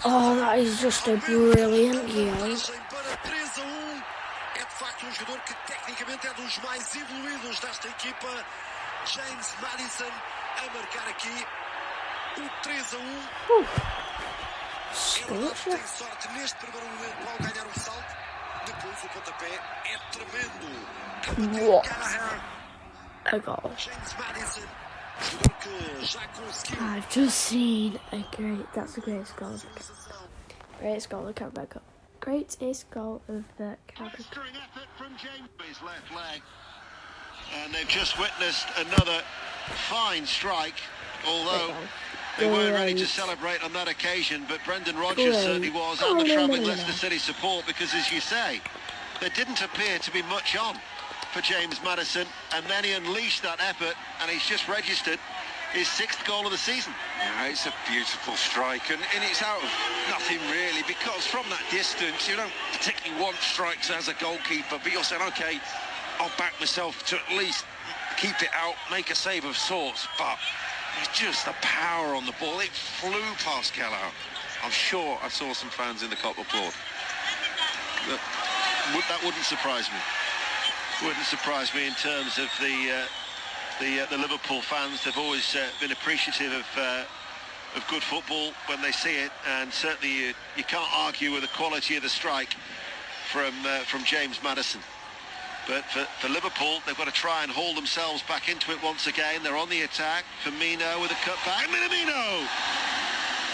Oh, that is just a brilliant goal. Para 3-1. É de facto jogador que tecnicamente é dos mais evoluídos desta equipa. James Maddison a marcar aqui o 3-1. Tem sorte neste primeiro momento ao ganhar um salto. Depois o pontapé é tremendo. What a goal. James Maddison. I've just seen that's the greatest goal of the Carabao Cup. Greatest goal of the Carabao Cup. Effort from James' left leg. And they've just witnessed another fine strike, although they weren't ready to celebrate on that occasion, but Brendan Rodgers certainly was, and the travelling Leicester City support, because as you say, there didn't appear to be much on for James Maddison, and then he unleashed that effort, and he's just registered his 6th goal of the season. Yeah, it's a beautiful strike, and it's out of nothing really, because from that distance you don't particularly want strikes as a goalkeeper, but you're saying, okay, I'll back myself to at least keep it out, make a save of sorts, but it's just the power on the ball. It flew past Kelleher. I'm sure I saw some fans in the Kop applaud. That wouldn't surprise me. Wouldn't surprise me in terms of the Liverpool fans. They've always been appreciative of good football when they see it, and certainly you can't argue with the quality of the strike from James Maddison. But for Liverpool, they've got to try and haul themselves back into it once again. They're on the attack. Firmino with a cutback. Minamino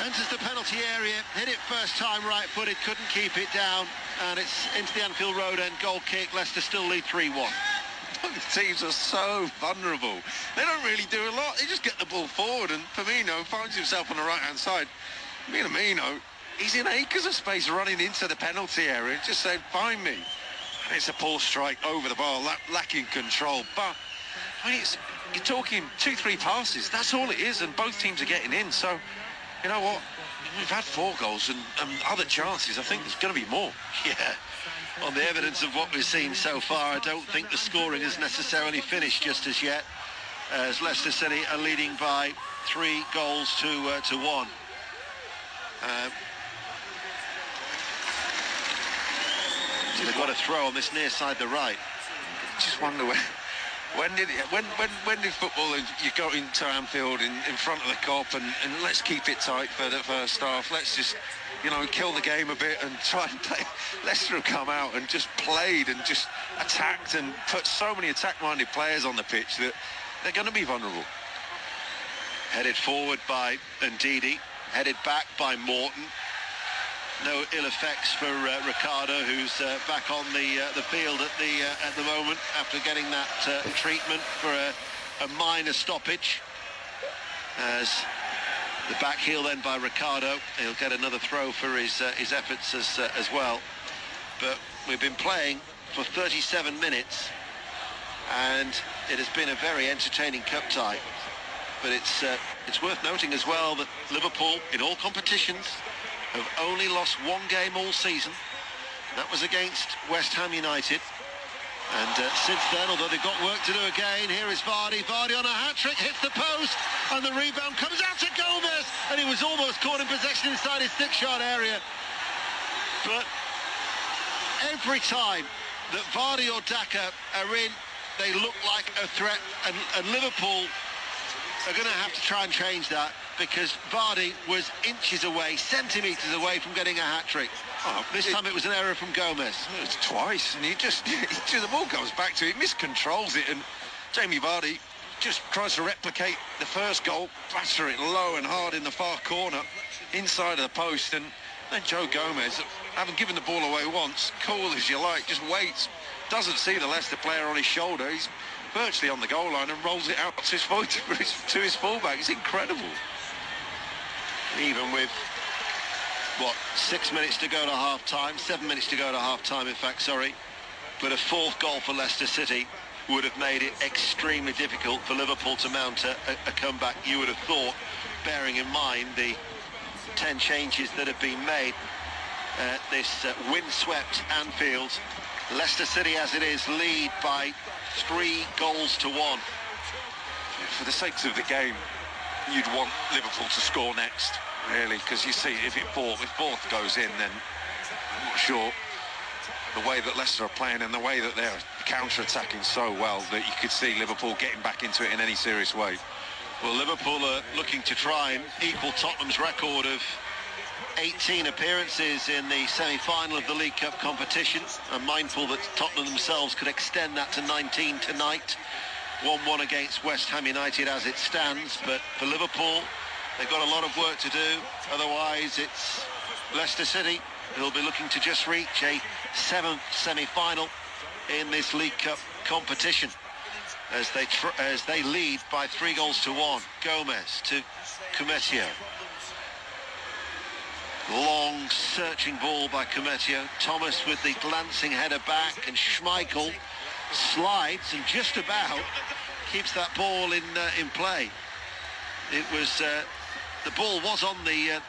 enters the penalty area, hit it first time right-footed, couldn't keep it down, and it's into the Anfield Road end. Goal kick. Leicester still lead 3-1. Both teams are so vulnerable. They don't really do a lot. They just get the ball forward, and Firmino finds himself on the right-hand side. Minamino, he's in acres of space running into the penalty area, just saying, find me. And it's a poor strike over the bar, lacking control. But I mean, you're talking 2-3 passes. That's all it is, and both teams are getting in. So, you know what? We've had 4 goals and other chances. I think there's going to be more. Yeah. On the evidence of what we've seen so far, I don't think the scoring is necessarily finished just as yet, as Leicester City are leading by 3 goals to 1. They've got a throw on this near side, the right. Just wonder when did football, you go into Anfield in front of the Kop and let's keep it tight for the first half. Let's just, kill the game a bit and try and play. Leicester have come out and just played and just attacked and put so many attack-minded players on the pitch that they're going to be vulnerable. Headed forward by Ndidi, headed back by Morton. no ill effects for Ricardo, who's back on the field at the moment after getting that treatment for a minor stoppage. As the back heel then by Ricardo, he'll get another throw for his efforts as well. But we've been playing for 37 minutes, and it has been a very entertaining cup tie. But it's worth noting as well that Liverpool, in all competitions, have only lost one game all season. That was against West Ham United. And since then, although they've got work to do again, here is Vardy. Vardy on a hat-trick, hits the post, and the rebound comes out to Gomez, and he was almost caught in possession inside his thick-shot area. But every time that Vardy or Daka are in, they look like a threat, and Liverpool are going to have to try and change that, because Vardy was inches away, centimetres away from getting a hat-trick. Oh, this time it was an error from Gomez. It's twice, and the ball goes back to it, miscontrols it, and Jamie Vardy just tries to replicate the first goal, batter it low and hard in the far corner, inside of the post, and then Joe Gomez, having given the ball away once, cool as you like, just waits, doesn't see the Leicester player on his shoulder, he's virtually on the goal line and rolls it out to his fullback. It's incredible. Even with, 6 minutes to go to half-time, 7 minutes to go to half-time, in fact, sorry. But a fourth goal for Leicester City would have made it extremely difficult for Liverpool to mount a comeback, you would have thought, bearing in mind the 10 changes that have been made. This windswept Anfield. Leicester City, as it is, lead by 3 goals to 1. For the sakes of the game, you'd want Liverpool to score next, really, because you see, if both goes in, then I'm not sure. The way that Leicester are playing and the way that they're counter-attacking so well, that you could see Liverpool getting back into it in any serious way. Well, Liverpool are looking to try and equal Tottenham's record of 18 appearances in the semi-final of the League Cup competition. I'm mindful that Tottenham themselves could extend that to 19 tonight. 1-1 against West Ham United as it stands, but for Liverpool, they've got a lot of work to do. Otherwise, it's Leicester City who'll be looking to just reach a 7th semi-final in this League Cup competition as they lead by 3 goals to 1. Gomez to Cumetio. Long searching ball by Cumetio. Thomas with the glancing header back, and Schmeichel slides and just about keeps that ball in play. It was the ball was on the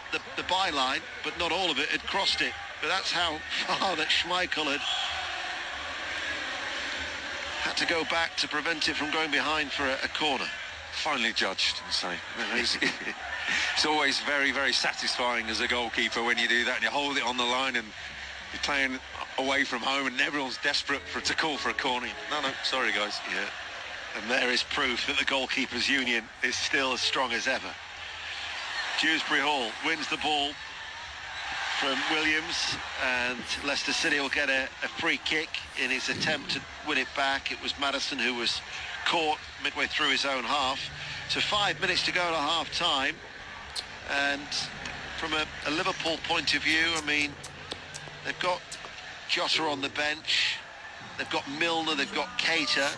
byline, but not all of it had crossed it. But that's how far that Schmeichel had to go back to prevent it from going behind for a corner. Finally judged, and so it's always very, very satisfying as a goalkeeper when you do that and you hold it on the line and you're playing away from home and everyone's desperate to call for a corner. No, sorry guys. Yeah, and there is proof that the goalkeepers' union is still as strong as ever. Dewsbury Hall wins the ball from Williams, and Leicester City will get a free kick in his attempt to win it back. It was Maddison who was caught midway through his own half. So 5 minutes to go to half-time, and from a Liverpool point of view, I mean, they've got Jota on the bench, they've got Milner, they've got Keita.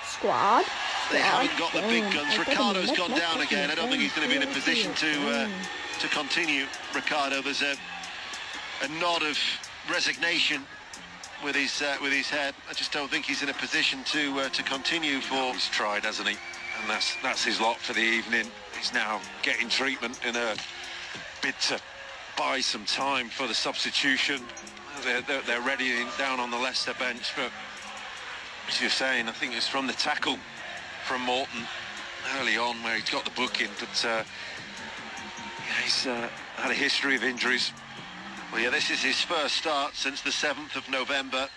Squad. They haven't got the big guns. Ricardo's gone down again. I don't think he's going to be in a position to continue. Ricardo, there's a nod of resignation with his head. I just don't think he's in a position to continue for. He's tried, hasn't he? And that's his lot for the evening. He's now getting treatment in a bid to buy some time for the substitution. They're ready down on the Leicester bench, but as you're saying, I think it's from the tackle from Morton early on where he's got the booking, but he's had a history of injuries. Well, yeah, this is his first start since the 7th of November,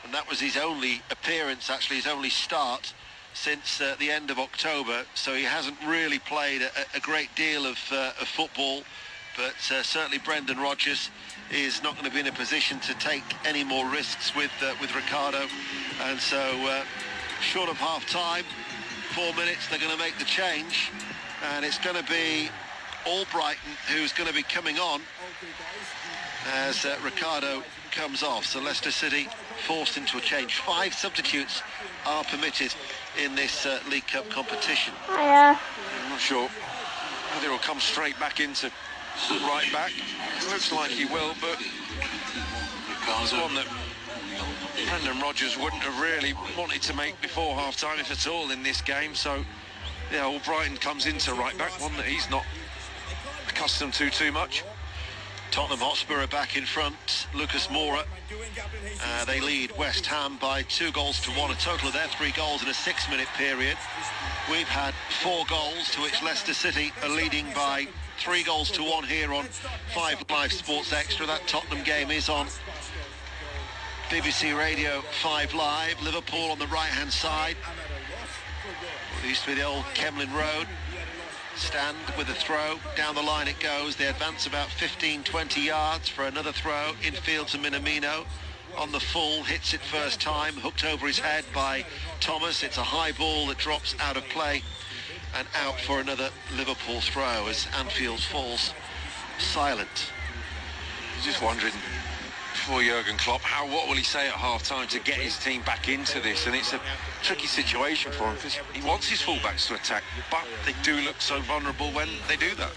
and that was his only appearance, actually his only start since the end of October, so he hasn't really played a great deal of football, but certainly Brendan Rodgers is not going to be in a position to take any more risks with Ricardo, and so short of half-time, 4 minutes, they're going to make the change, and it's going to be Albrighton, who's going to be coming on as Ricardo comes off. So Leicester City forced into a change. 5 substitutes are permitted in this League Cup competition. Hiya. I'm not sure whether he'll come straight back into right back. It looks like he will, but it's one that Brendan Rodgers wouldn't have really wanted to make before half-time, if at all, in this game. So, yeah, Albrighton comes into right back, one that he's not accustomed to too much. Tottenham Hotspur are back in front. Lucas Moura. They lead West Ham by 2-1, a total of their 3 goals in a 6-minute period. We've had 4 goals, to which Leicester City are leading by 3-1 here on 5 Live Sports Extra. That Tottenham game is on BBC Radio 5 Live. Liverpool on the right-hand side. It used to be the old Kemlyn Road stand with a throw. Down the line it goes. They advance about 15-20 yards for another throw. Infield to Minamino. On the full, hits it first time, hooked over his head by Thomas. It's a high ball that drops out of play and out for another Liverpool throw as Anfield falls silent. Just wondering, for Jurgen Klopp, what will he say at half-time to get his team back into this? And it's a tricky situation for him because he wants his fullbacks to attack, but they do look so vulnerable when they do that.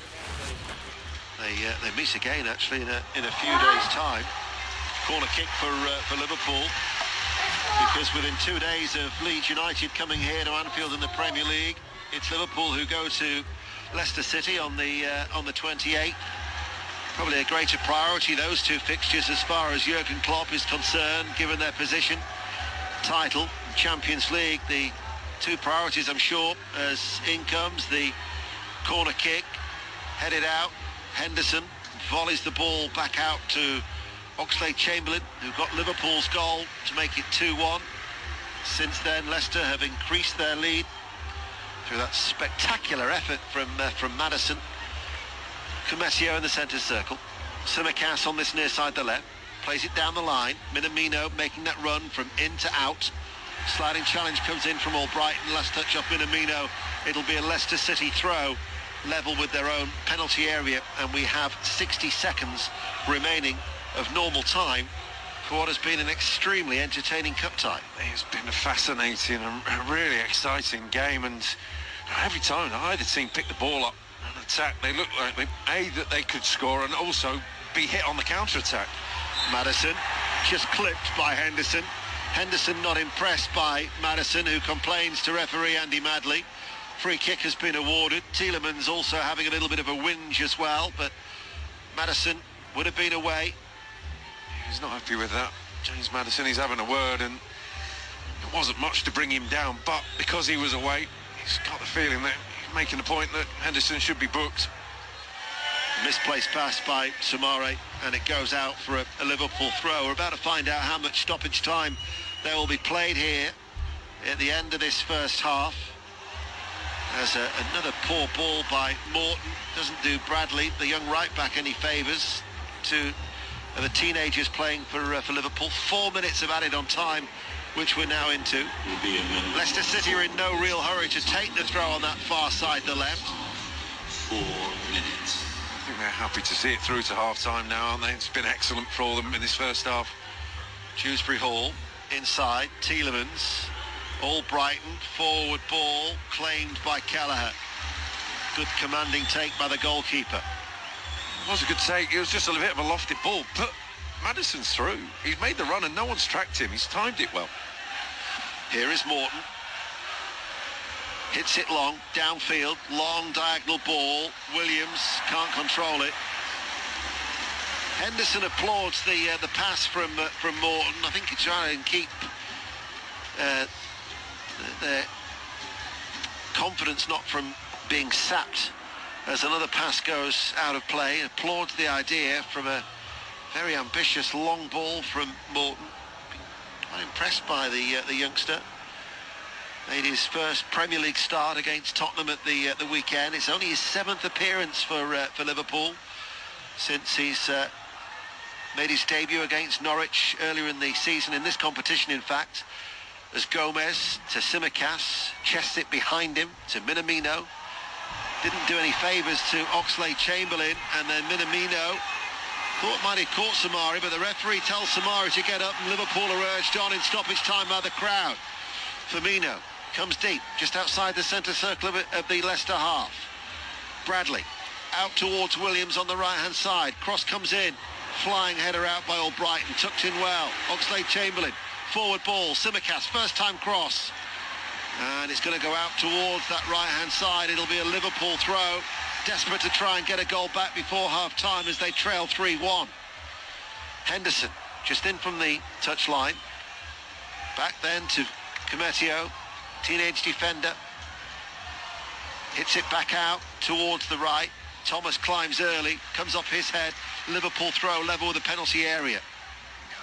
They meet again, actually, in a few days' time. Corner kick for Liverpool, because within 2 days of Leeds United coming here to Anfield in the Premier League, it's Liverpool who go to Leicester City on the 28th. Probably a greater priority, those 2 fixtures, as far as Jurgen Klopp is concerned, given their position. Title, Champions League, the 2 priorities, I'm sure, as in comes the corner kick, headed out. Henderson volleys the ball back out to Oxlade-Chamberlain, who got Liverpool's goal to make it 2-1. Since then, Leicester have increased their lead through that spectacular effort from Maddison. Comesio in the centre circle. Tsimikas on this near side, the left. Plays it down the line. Minamino making that run from in to out. Sliding challenge comes in from Albrighton. Last touch off Minamino. It'll be a Leicester City throw, level with their own penalty area, and we have 60 seconds remaining of normal time for what has been an extremely entertaining cup tie. It's been a fascinating and really exciting game, and every time either team picked the ball up and attack, they looked like that they could score and also be hit on the counter-attack. Maddison just clipped by Henderson. Henderson not impressed by Maddison, who complains to referee Andy Madley. Free kick has been awarded. Tielemans also having a little bit of a whinge as well, but Maddison would have been away. He's not happy with that. James Maddison, he's having a word, and it wasn't much to bring him down, but because he was away, he's got the feeling that he's making the point that Henderson should be booked. Misplaced pass by Soumaré, and it goes out for a Liverpool throw. We're about to find out how much stoppage time there will be played here at the end of this first half. There's another poor ball by Morton. Doesn't do Bradley, the young right-back, any favours to the teenagers playing for Liverpool. 4 minutes of added on time, which we're now into. Leicester City are in no real hurry to take the throw on that far side, the left. 4 minutes. I think they're happy to see it through to half-time now, aren't they? It's been excellent for them in this first half. Dewsbury Hall, inside, Tielemans. Albrighton, forward ball, claimed by Kelleher. Good commanding take by the goalkeeper. It was a good take. It was just a bit of a lofted ball, but Maddison's through. He's made the run and no one's tracked him. He's timed it well. Here is Morton. Hits it long, downfield, long diagonal ball. Williams can't control it. Henderson applauds the pass from Morton. I think he's trying to keep their confidence not from being sapped as another pass goes out of play. Applauds the idea from a very ambitious long ball from Morton. I'm impressed by the youngster. Made his first Premier League start against Tottenham at the weekend. It's only his 7th appearance for Liverpool since he's made his debut against Norwich earlier in the season, in this competition in fact, as Gomez to Tsimikas, chests it behind him to Minamino. didn't do any favours to Oxlade-Chamberlain, and then Minamino thought might have caught Samari, but the referee tells Samari to get up, and Liverpool are urged on in stoppage time by the crowd. Firmino comes deep, just outside the centre circle of the Leicester half. Bradley out towards Williams on the right-hand side. Cross comes in, flying header out by Albrighton, tucked in well. Oxlade-Chamberlain, forward ball, Tsimikas, first-time cross. And it's going to go out towards that right-hand side. It'll be a Liverpool throw, desperate to try and get a goal back before half-time as they trail 3-1. Henderson, just in from the touchline. Back then to Cometio, teenage defender. Hits it back out towards the right. Thomas climbs early, comes off his head. Liverpool throw level with the penalty area.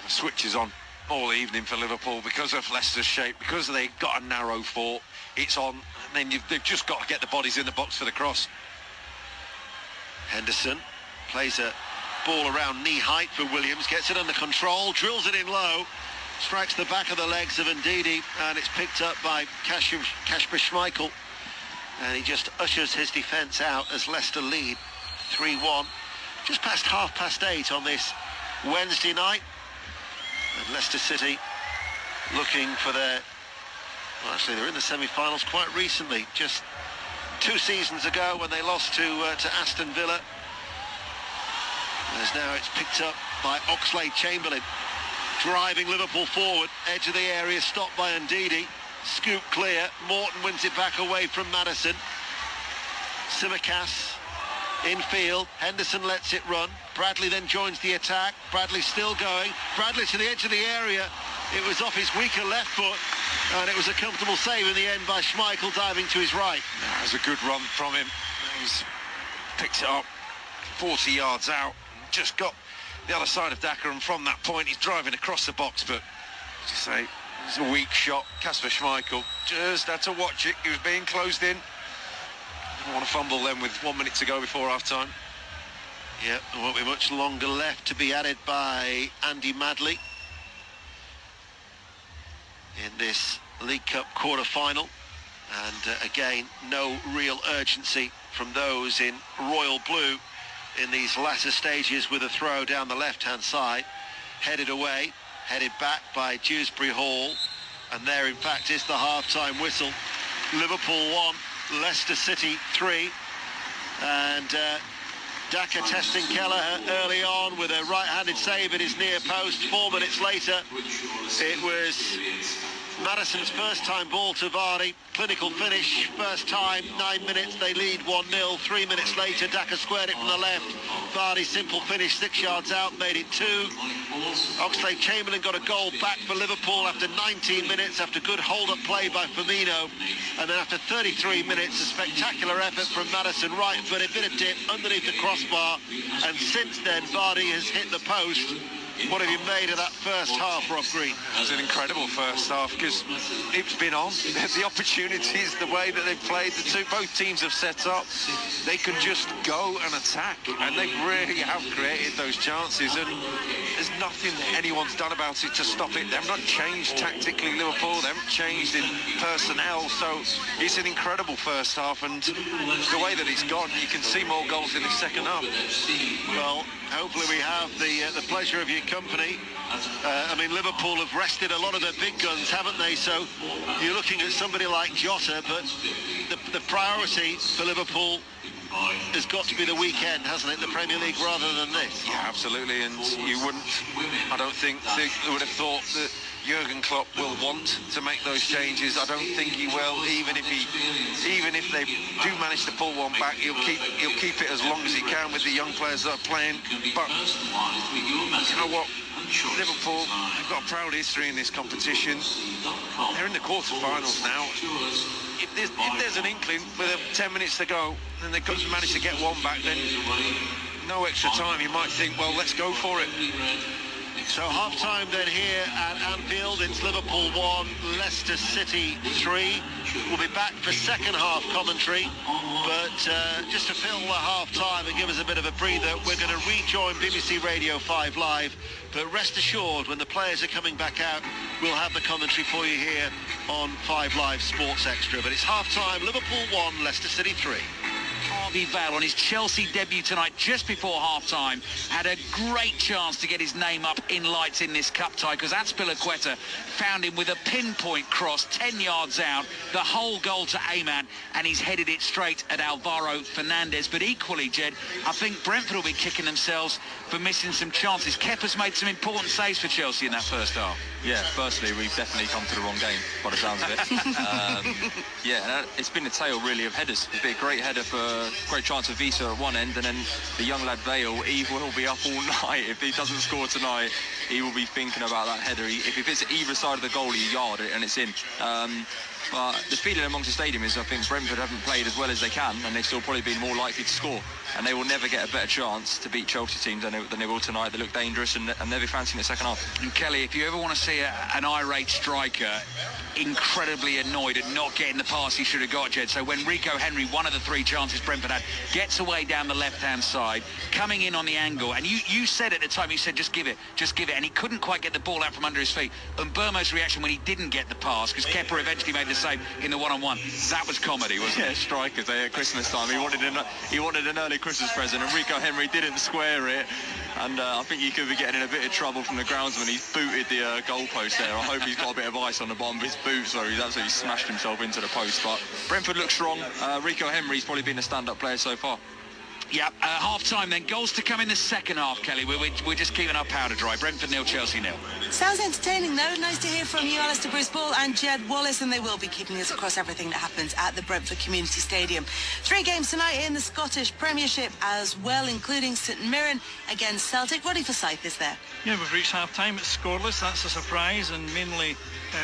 The switch is on all evening for Liverpool because of Leicester's shape, because they got a narrow fort. It's on, and then they've just got to get the bodies in the box for the cross. Henderson plays a ball around knee height for Williams, gets it under control, drills it in low, strikes the back of the legs of Ndidi, and it's picked up by Kasper Schmeichel. And he just ushers his defence out as Leicester lead 3-1. Just past 8:30 on this Wednesday night. And Leicester City looking for their... Well, actually, they're in the semi-finals quite recently. Just 2 seasons ago when they lost to Aston Villa. As now it's picked up by Oxlade-Chamberlain. Driving Liverpool forward. Edge of the area, stopped by Ndidi. Scoop clear, Morton wins it back away from Maddison. Tsimikas infield, Henderson lets it run. Bradley then joins the attack. Bradley still going. Bradley to the edge of the area. It was off his weaker left foot, and it was a comfortable save in the end by Schmeichel diving to his right. That was a good run from him. He's picked it up 40 yards out, just got the other side of Daka, and from that point he's driving across the box, but as you say, it's a weak shot. Kasper Schmeichel just had to watch it. He was being closed in. Didn't want to fumble then with 1 minute to go before half-time. Yeah, there won't be much longer left to be added by Andy Madley in this League Cup quarter-final. And again, no real urgency from those in royal blue in these latter stages with a throw down the left-hand side. Headed away. Headed back by Dewsbury Hall, and there in fact is the half-time whistle. Liverpool 1, Leicester City 3, and Daka testing Kelleher early on with a right-handed save at his near post. 4 minutes later, it was Maddison's first-time ball to Vardy. Clinical finish, first time, 9 minutes, they lead 1-0. 3 minutes later, Daka squared it from the left. Vardy, simple finish, 6 yards out, made it 2. Oxlade-Chamberlain got a goal back for Liverpool after 19 minutes, after good hold-up play by Firmino. And then after 33 minutes, a spectacular effort from Maddison, right, but a bit of dip underneath the crossbar. And since then, Vardy has hit the post. What have you made of that first half, Rob Green? It was an incredible first half because it's been on. The opportunities, the way that they've played, both teams have set up. They can just go and attack, and they really have created those chances. And there's nothing anyone's done about it to stop it. They've not changed tactically, Liverpool. They haven't changed in personnel. So it's an incredible first half, and the way that it's gone, you can see more goals in the second half. Well, hopefully we have the pleasure of your company. I mean, Liverpool have rested a lot of their big guns, haven't they? So you're looking at somebody like Jota, but the priority for Liverpool has got to be the weekend, hasn't it? The Premier League rather than this. Yeah, absolutely. And you wouldn't, I don't think they would have thought that Jurgen Klopp will want to make those changes. I don't think he will, even if they do manage to pull one back, he'll keep it as long as he can with the young players that are playing. But you know what? Liverpool have got a proud history in this competition. They're in the quarter-finals now. If there's an inkling with 10 minutes to go, and they've got to manage to get one back, then no extra time. You might think, well, let's go for it. So half-time then here at Anfield. It's Liverpool 1, Leicester City 3. We'll be back for second half commentary, but just to fill the half-time and give us a bit of a breather, we're going to rejoin BBC Radio 5 Live. But rest assured, when the players are coming back out, we'll have the commentary for you here on 5 Live Sports Extra. But it's half-time, Liverpool 1, Leicester City 3. Harvey Vale on his Chelsea debut tonight just before half-time had a great chance to get his name up in lights in this cup tie, because Azpilicueta found him with a pinpoint cross 10 yards out, the whole goal to Ayman, and he's headed it straight at Alvaro Fernandez. But equally, Jed, I think Brentford will be kicking themselves for missing some chances. Kepa's made some important saves for Chelsea in that first half. Yeah, firstly, we've definitely come to the wrong game, by the sounds of it. Yeah, it's been a tale, really, of headers. It's been a great header for a great chance of Visa at one end, and then the young lad Vale, he will be up all night. If he doesn't score tonight, he will be thinking about that header. If it's either side of the goal, he yard it, and it's in. But the feeling amongst the stadium is, I think Brentford haven't played as well as they can, and they've still probably been more likely to score. And they will never get a better chance to beat Chelsea teams than they will tonight. They look dangerous, and they'll be fancying the second half. And Kelly, if you ever want to see an irate striker incredibly annoyed at not getting the pass he should have got, Jed, so when Rico Henry, one of the three chances Brentford had, gets away down the left-hand side, coming in on the angle, and you said at the time, you said, just give it, and he couldn't quite get the ball out from under his feet. And Burmo's reaction when he didn't get the pass, because Kepa eventually made the save in the one-on-one, that was comedy, wasn't it? Yeah, strikers, at Christmas time, he wanted an early Christmas present, and Rico Henry didn't square it, and I think he could be getting in a bit of trouble from the groundsman. He's booted the goalpost there. I hope he's got a bit of ice on the bottom of his boots, or he's absolutely smashed himself into the post. But Brentford looks strong. Rico Henry's probably been a stand-up player so far. Yeah, half-time then. Goals to come in the second half, Kelly. We're just keeping our powder dry. Brentford 0, Chelsea 0. Sounds entertaining, though. Nice to hear from you, Alistair Bruce-Ball and Jed Wallace, and they will be keeping us across everything that happens at the Brentford Community Stadium. 3 games tonight in the Scottish Premiership as well, including St Mirren against Celtic. Roddy Forsyth is there. Yeah, we've reached half-time. It's scoreless. That's a surprise, and mainly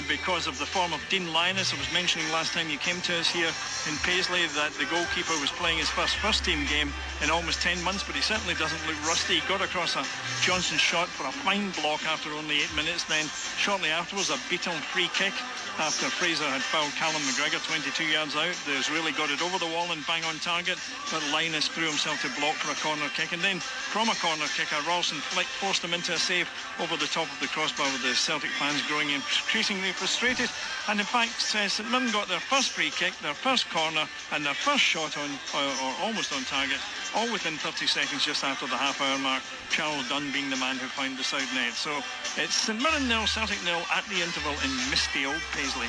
because of the form of Dean Linus. I was mentioning last time you came to us here in Paisley that the goalkeeper was playing his first-team game in almost 10 months, but he certainly doesn't look rusty. He got across a Johnson shot for a fine block after only 8 minutes. Then shortly afterwards, a beaten free kick after Fraser had fouled Callum McGregor 22 yards out. There's really got it over the wall and bang on target, but Linus threw himself to block for a corner kick, and then from a corner kick, a Ralston flick forced him into a save over the top of the crossbar, with the Celtic fans growing increasingly frustrated. And in fact, St Mirren got their first free kick, their first corner, and their first shot on, or almost on target, all within 30 seconds just after the half-hour mark. Charles Dunn being the man who found the side net. So it's St Mirren 0, Celtic 0 at the interval in misty old Paisley.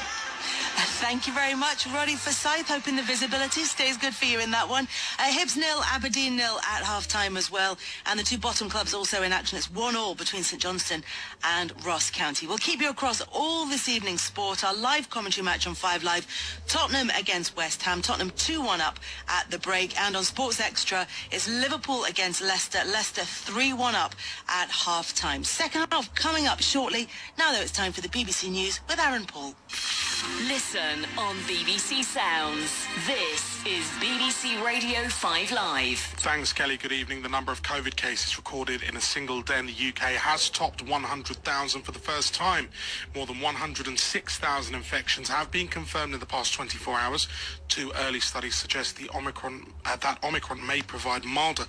Thank you very much, Roddy Forsyth. Hoping the visibility stays good for you in that one. Hibs 0, Aberdeen 0 at half-time as well. And the 2 bottom clubs also in action. It's 1-1 between St Johnstone and Ross County. We'll keep you across all this evening's sport. Our live commentary match on 5 Live. Tottenham against West Ham. Tottenham 2-1 up at the break. And on Sports Extra, it's Liverpool against Leicester. Leicester 3-1 up at half-time. Second half coming up shortly. Now, though, it's time for the BBC News with Aaron Paul. Listen on BBC Sounds. This is BBC Radio 5 Live. Thanks, Kelly. Good evening. The number of COVID cases recorded in a single day in the UK has topped 100,000 for the first time. More than 106,000 infections have been confirmed in the past 24 hours. 2 early studies suggest that Omicron may provide milder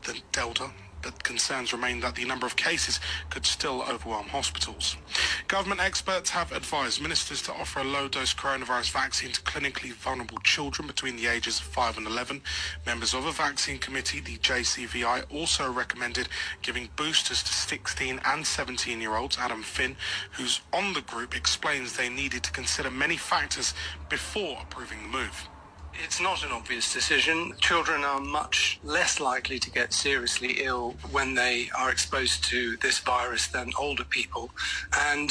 than Delta, but concerns remain that the number of cases could still overwhelm hospitals. Government experts have advised ministers to offer a low-dose coronavirus vaccine to clinically vulnerable children between the ages of 5 and 11. Members of a vaccine committee, the JCVI, also recommended giving boosters to 16 and 17-year-olds. Adam Finn, who's on the group, explains they needed to consider many factors before approving the move. It's not an obvious decision. Children are much less likely to get seriously ill when they are exposed to this virus than older people. And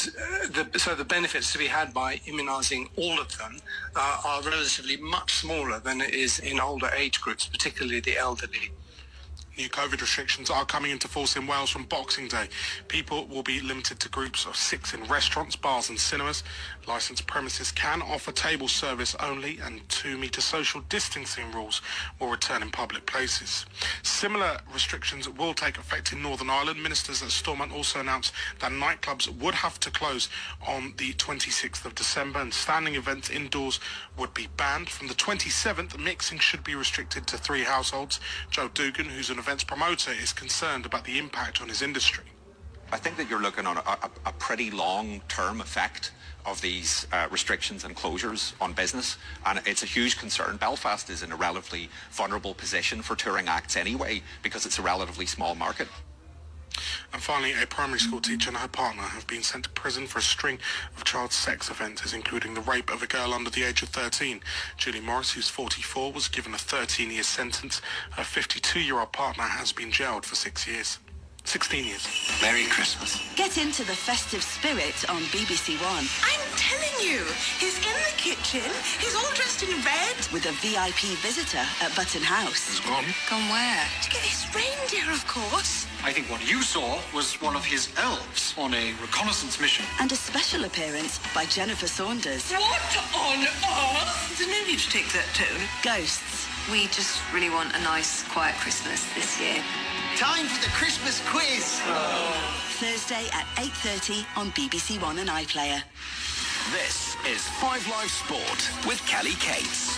so the benefits to be had by immunising all of them are relatively much smaller than it is in older age groups, particularly the elderly. New COVID restrictions are coming into force in Wales from Boxing Day. People will be limited to groups of 6 in restaurants, bars and cinemas. Licensed premises can offer table service only, and 2-metre social distancing rules will return in public places. Similar restrictions will take effect in Northern Ireland. Ministers at Stormont also announced that nightclubs would have to close on the 26th of December and standing events indoors would be banned. From the 27th, mixing should be restricted to 3 households. Joe Dugan, who's an events promoter, is concerned about the impact on his industry. I think that you're looking on a pretty long-term effect of these restrictions and closures on business, and it's a huge concern. Belfast is in a relatively vulnerable position for touring acts anyway, because it's a relatively small market. And finally, a primary school teacher and her partner have been sent to prison for a string of child sex offences, including the rape of a girl under the age of 13. Julie Morris, who's 44, was given a 13-year sentence. Her 52-year-old partner has been jailed for 16 years. Merry Christmas. Get into the festive spirit on BBC One. I'm telling you, he's in the kitchen, he's all dressed in red. With a VIP visitor at Button House. He's gone. Gone where? To get his reindeer, of course. I think what you saw was one of his elves on a reconnaissance mission. And a special appearance by Jennifer Saunders. What on earth? There's no need to take that tone. Ghosts. We just really want a nice, quiet Christmas this year. Time for the Christmas quiz. Thursday at 8:30 on BBC One and iPlayer. This is 5 Live Sport with Kelly Cates.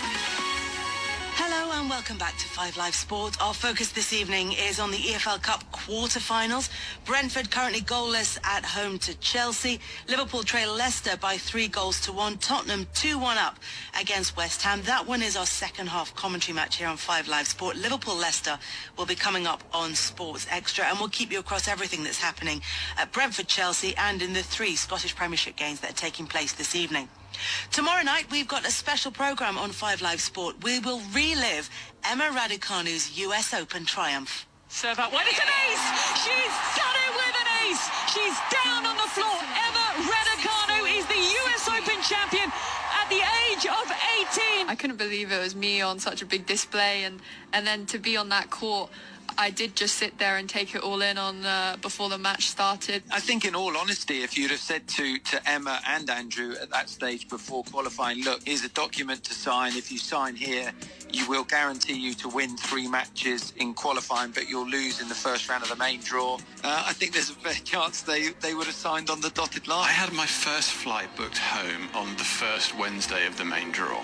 Hello and welcome back to 5 Live Sport. Our focus this evening is on the EFL Cup quarter-finals. Brentford currently goalless at home to Chelsea. Liverpool trail Leicester by 3-1. Tottenham 2-1 up against West Ham. That one is our second half commentary match here on 5 Live Sport. Liverpool-Leicester will be coming up on Sports Extra, and we'll keep you across everything that's happening at Brentford-Chelsea and in the 3 Scottish Premiership games that are taking place this evening. Tomorrow night, we've got a special programme on 5 Live Sport. We will relive Emma Raducanu's US Open triumph. Serve up when it's an ace! She's done it with an ace! She's down on the floor. Emma Raducanu is the US Open champion at the age of 18. I couldn't believe it was me on such a big display, and then to be on that court, I did just sit there and take it all in on before the match started. I think in all honesty, if you'd have said to Emma and Andrew at that stage before qualifying, look, here's a document to sign. If you sign here, you will guarantee you to win 3 matches in qualifying, but you'll lose in the first round of the main draw. I think there's a fair chance they would have signed on the dotted line. I had my first flight booked home on the first Wednesday of the main draw,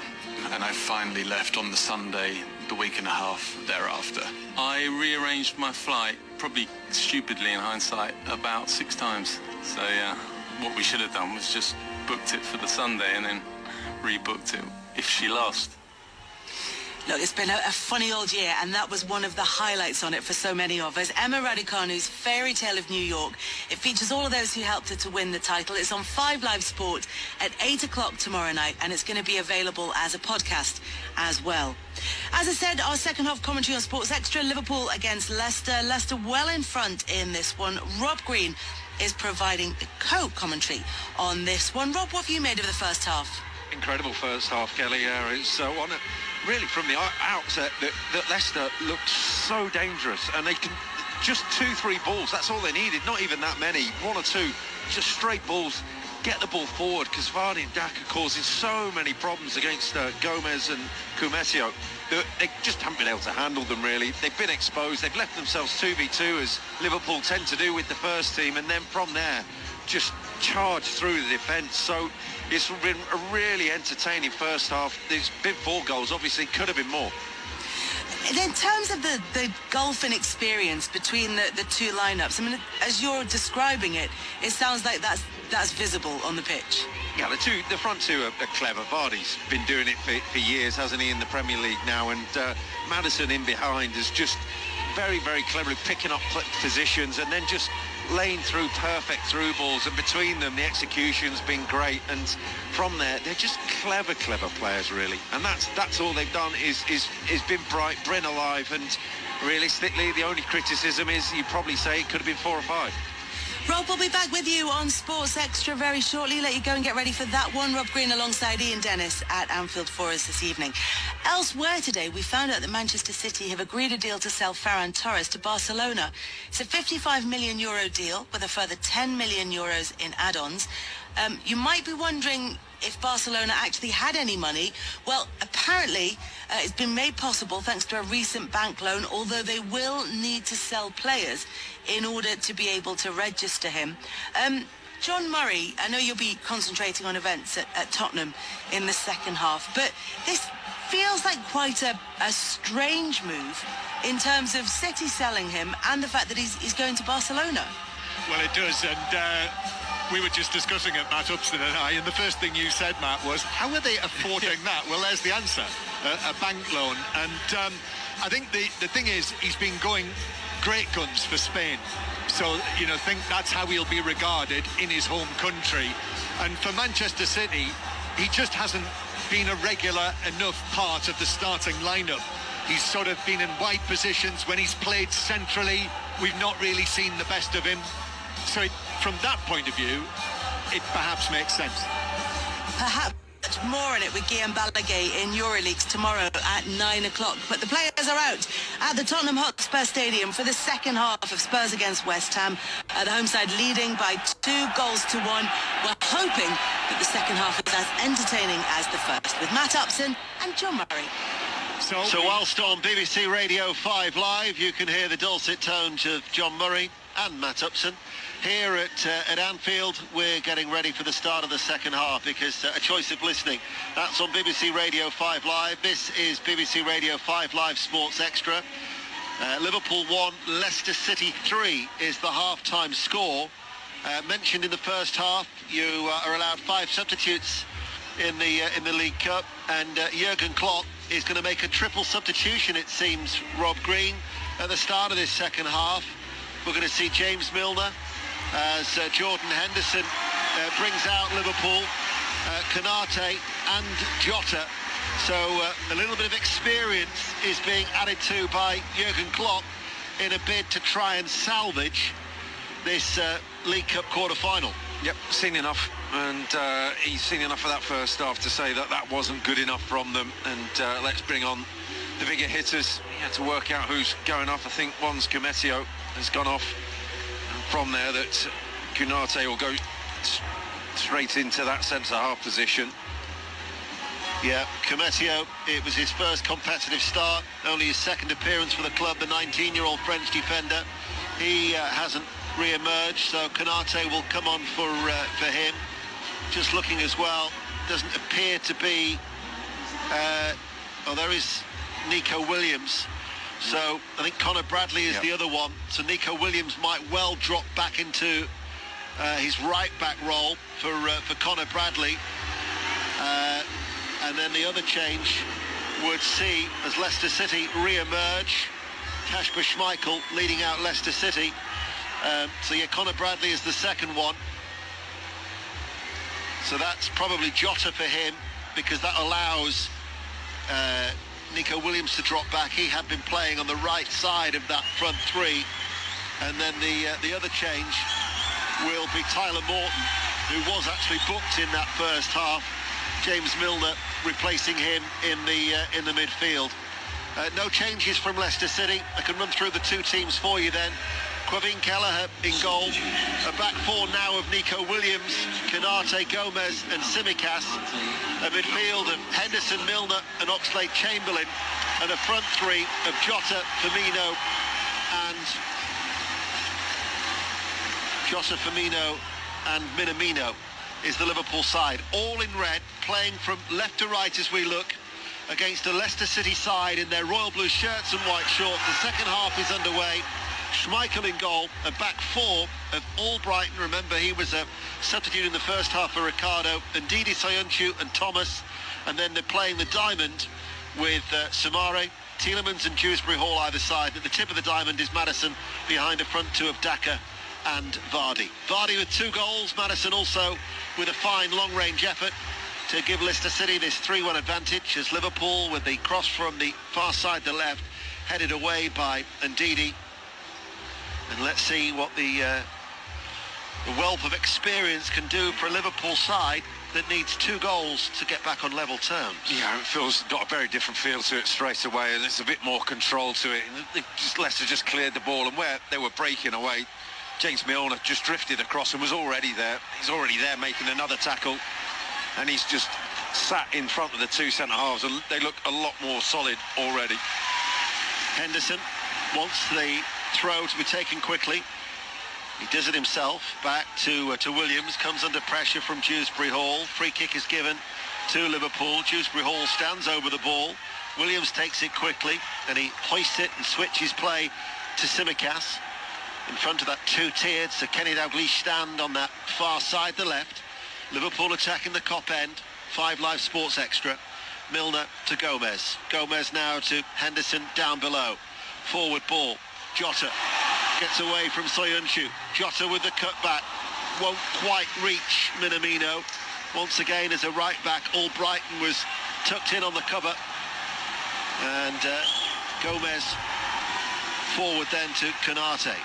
and I finally left on the Sunday the week and a half thereafter. I rearranged my flight, probably stupidly in hindsight, about 6 times. So yeah, what we should have done was just booked it for the Sunday and then rebooked it if she lost. Look, it's been a funny old year, and that was one of the highlights on it for so many of us. Emma Raducanu's Fairy Tale of New York. It features all of those who helped her to win the title. It's on 5 Live Sport at 8 o'clock tomorrow night, and it's going to be available as a podcast as well. As I said, our second half commentary on Sports Extra, Liverpool against Leicester. Leicester well in front in this one. Rob Green is providing the co-commentary on this one. Rob, what have you made of the first half? Incredible first half, Kelly. It's on it. Really, from the outset, that Leicester looked so dangerous, and they can just 2-3 balls. That's all they needed. Not even that many. 1 or 2, just straight balls. Get the ball forward, because Vardy and Daka causing so many problems against Gomez and Kumetio. They just haven't been able to handle them, really. They've been exposed. They've left themselves 2v2, as Liverpool tend to do with the first team, and then from there, just charge through the defence. So it's been a really entertaining first half. There's been 4 goals, obviously could have been more. In terms of the golfing experience between the 2 lineups, I mean, as you're describing it, it sounds like that's visible on the pitch. Yeah, the front two are clever. Vardy's been doing it for years, hasn't he, in the Premier League now, and Maddison in behind is just very, very cleverly picking up positions and then just laying through perfect through balls, and between them the execution's been great, and from there they're just clever players, really, and that's all they've done is been bright, been alive, and realistically the only criticism is you'd probably say it could have been 4 or 5. Rob, we'll be back with you on Sports Extra very shortly. Let you go and get ready for that one. Rob Green alongside Ian Dennis at Anfield for us this evening. Elsewhere today, we found out that Manchester City have agreed a deal to sell Ferran Torres to Barcelona. It's a €55 million deal with a further €10 million in add-ons. You might be wondering if Barcelona actually had any money. Well, apparently it's been made possible thanks to a recent bank loan, although they will need to sell players in order to be able to register him. John Murray, I know you'll be concentrating on events at Tottenham in the second half, but this feels like quite a strange move in terms of City selling him and the fact that he's going to Barcelona. Well, it does, and we were just discussing it, Matt Upson and I, and the first thing you said, Matt, was, how are they affording that? Well, there's the answer, a bank loan. And I think the thing is, he's been going great guns for Spain. So, you know, think that's how he'll be regarded in his home country. And for Manchester City, he just hasn't been a regular enough part of the starting lineup. He's sort of been in wide positions. When he's played centrally, we've not really seen the best of him. So from that point of view, it perhaps makes sense. Perhaps more in it with Guillaume Balaguer in EuroLeagues tomorrow at 9 o'clock. But the players are out at the Tottenham Hotspur Stadium for the second half of Spurs against West Ham. The home side leading by 2-1. We're hoping that the second half is as entertaining as the first, with Matt Upson and John Murray. So whilst on BBC Radio 5 Live, you can hear the dulcet tones of John Murray and Matt Upson. Here at Anfield, we're getting ready for the start of the second half, because a choice of listening. That's on BBC Radio 5 Live. This is BBC Radio 5 Live Sports Extra. Liverpool 1, Leicester City 3 is the half-time score. Mentioned in the first half, you are allowed 5 substitutes in the League Cup, and Jurgen Klopp is going to make a triple substitution, it seems, Rob Green, at the start of this second half. We're going to see James Milner as Jordan Henderson brings out Liverpool, Konate and Jota. So a little bit of experience is being added to by Jurgen Klopp in a bid to try and salvage this League Cup quarter-final. Yep, seen enough, and he's seen enough of that first half to say that that wasn't good enough from them, and let's bring on the bigger hitters. He had to work out who's going off. I think one's Gometio has gone off, and from there that Konate will go straight into that centre-half position. Yeah, Gometio, it was his first competitive start, only his second appearance for the club, the 19-year-old French defender. He hasn't re-emerged, so Konate will come on for him. Just looking as well, doesn't appear to be there is Nico Williams, so I think Conor Bradley is the other one, so Nico Williams might well drop back into his right back role for Conor Bradley, and then the other change would see, as Leicester City re-emerge, Kasper Schmeichel leading out Leicester City. So yeah, Conor Bradley is the second one. So that's probably Jota for him, because that allows Nico Williams to drop back. He had been playing on the right side of that front three. And then the other change will be Tyler Morton, who was actually booked in that first half. James Milner replacing him in the midfield. No changes from Leicester City. I can run through the two teams for you then. Quavin Kelleher in goal. A back four now of Nico Williams, Konate, Gomez and Tsimikas. A midfield of Henderson, Milner and Oxlade-Chamberlain. And a front three of Jota, Firmino and Minamino is the Liverpool side. All in red, playing from left to right as we look, against a Leicester City side in their royal blue shirts and white shorts. The second half is underway. Schmeichel in goal, a back four of Albrighton. Remember, he was a substitute in the first half for Ricardo, and Didi Soyuncu and Thomas. And then they're playing the diamond with Samare, Tielemans and Dewsbury Hall either side. At the tip of the diamond is Maddison, behind a front two of Daka and Vardy. Vardy with 2 goals, Maddison also with a fine long-range effort to give Leicester City this 3-1 advantage, as Liverpool, with the cross from the far side to left, headed away by Ndidi. And let's see what the wealth of experience can do for a Liverpool side that needs 2 goals to get back on level terms. Yeah, it got a very different feel to it straight away, and there's a bit more control to it. Leicester just cleared the ball, and where they were breaking away, James Milner just drifted across and was already there. He's already there making another tackle, and he's just sat in front of the 2 centre-halves, and they look a lot more solid already. Henderson wants the throw to be taken quickly. He does it himself, back to Williams, comes under pressure from Dewsbury Hall. Free kick is given to Liverpool. Dewsbury Hall stands over the ball. Williams takes it quickly, and he hoists it and switches play to Tsimikas. in front of that two-tiered Sir Kenny Dalglish stand on that far side, the left. Liverpool attacking the Kop end. 5 Live Sports Extra. Milner to Gomez. Gomez now to Henderson down below. Forward ball. Jota gets away from Soyuncu. Jota with the cutback. Won't quite reach Minamino. Once again as a right back, Albrighton was tucked in on the cover. And Gomez forward then to Konate.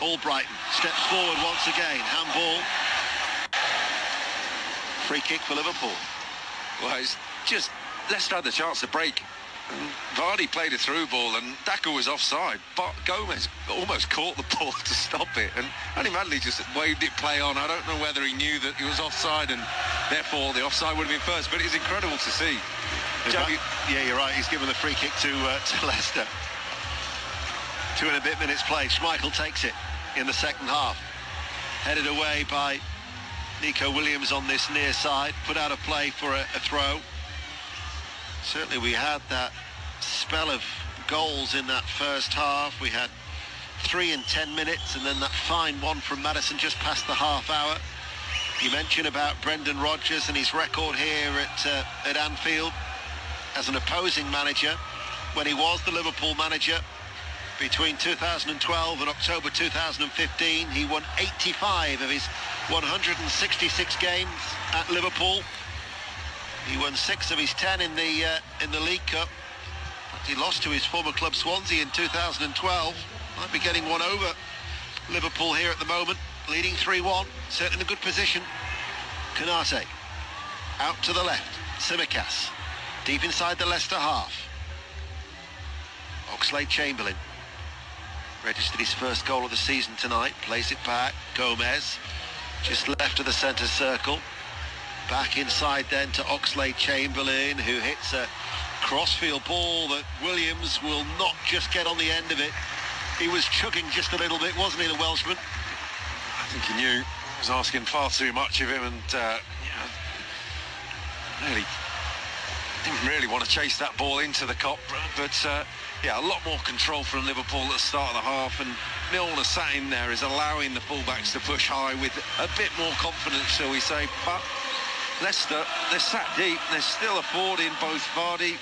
Albrighton steps forward once again. Handball. Free kick for Liverpool. Well, it's just Leicester had the chance to break. Vardy played a through ball and Daka was offside, but Gomez almost caught the ball to stop it, and only Madley just waved it play on. I don't know whether he knew that he was offside and therefore the offside would have been first, but it was incredible to see. Yeah, you're right, he's given the free kick to Leicester. 2 and a bit minutes play. Schmeichel takes it in the second half. Headed away by Nico Williams on this near side, put out of play for a throw. Certainly we had that spell of goals in that first half. We had 3 in 10 minutes and then that fine one from Maddison just past the half hour. You mentioned about Brendan Rodgers and his record here at Anfield as an opposing manager. When he was the Liverpool manager between 2012 and October 2015, he won 85 of his 166 games at Liverpool. He won 6 of his 10 in the League Cup. He lost to his former club Swansea in 2012. Might be getting one over Liverpool here at the moment, leading 3-1. Certainly in a good position. Konate out to the left. Tsimikas deep inside the Leicester half. Oxlade-Chamberlain registered his first goal of the season tonight. Plays it back. Gomez just left of the centre circle. Back inside then to Oxlade-Chamberlain, who hits a crossfield ball that Williams will not just get on the end of it. He was chugging just a little bit, wasn't he, the Welshman? I think he knew. He was asking far too much of him, and really didn't really want to chase that ball into the Kop. But yeah, a lot more control from Liverpool at the start of the half, and Milner sat in there is allowing the fullbacks to push high with a bit more confidence, shall we say. But Leicester, they're sat deep, they're still affording both Vardy,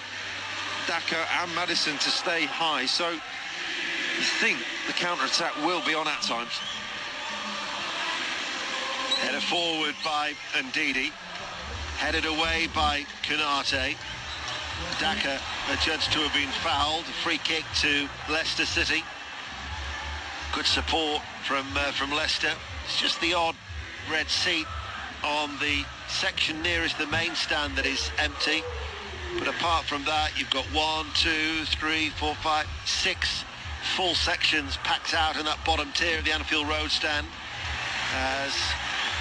Daka and Maddison to stay high, so you think the counter-attack will be on at times. Headed forward by Ndidi, headed away by Konate. Daka adjudged to have been fouled. A free kick to Leicester City. Good support from Leicester. It's just the odd red seat on the section nearest the main stand that is empty, but apart from that you've got 1, 2, 3, 4, 5, 6 full sections packed out in that bottom tier of the Anfield Road stand, as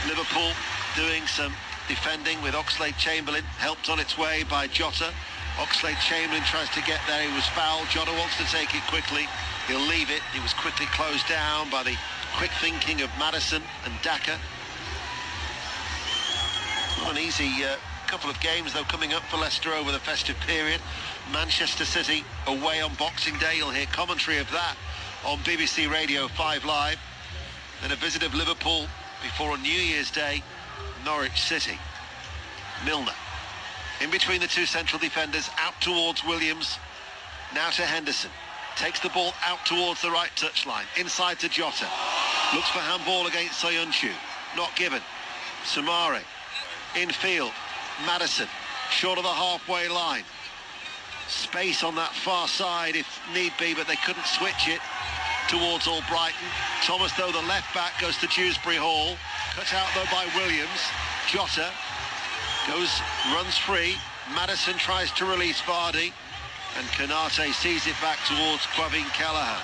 Liverpool doing some defending with Oxlade-Chamberlain, helped on its way by Jota. Oxlade-Chamberlain tries to get there, he was fouled. Jota wants to take it quickly, he'll leave it. He was quickly closed down by the quick thinking of Maddison and Daka. Not an easy couple of games though coming up for Leicester over the festive period. Manchester City away on Boxing Day. You'll hear commentary of that on BBC Radio 5 Live. Then a visit of Liverpool before on New Year's Day, Norwich City. Milner in between the two central defenders, out towards Williams, now to Henderson. Takes the ball out towards the right touchline, inside to Jota. Looks for handball against Soyuncu, not given. Sumare infield, Maddison short of the halfway line. Space on that far side if need be, but they couldn't switch it towards Albrighton. Thomas, though, the left back, goes to Dewsbury Hall. Cut out though by Williams. Jota runs free. Maddison tries to release Vardy, and Konate sees it back towards Quavin Kelleher.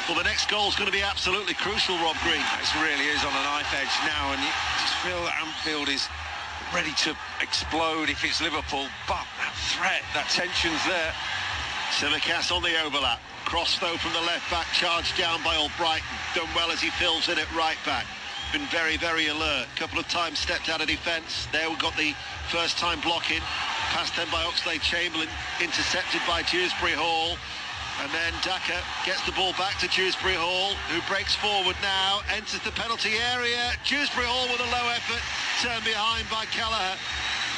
Well, the next goal is going to be absolutely crucial, Rob Green. It really is on a knife edge now, and you just feel that Anfield is ready to explode if it's Liverpool, but that threat, that tension's there. Tsimikas on the overlap. Cross though from the left back, charged down by Albrighton. Done well as he fills in at right back. Been very, very alert. Couple of times stepped out of defence. There we've got the first time blocking. Passed then by Oxlade-Chamberlain, intercepted by Dewsbury Hall. And then Daka gets the ball back to Dewsbury Hall, who breaks forward now, enters the penalty area. Dewsbury Hall with a low effort, turned behind by Kelleher.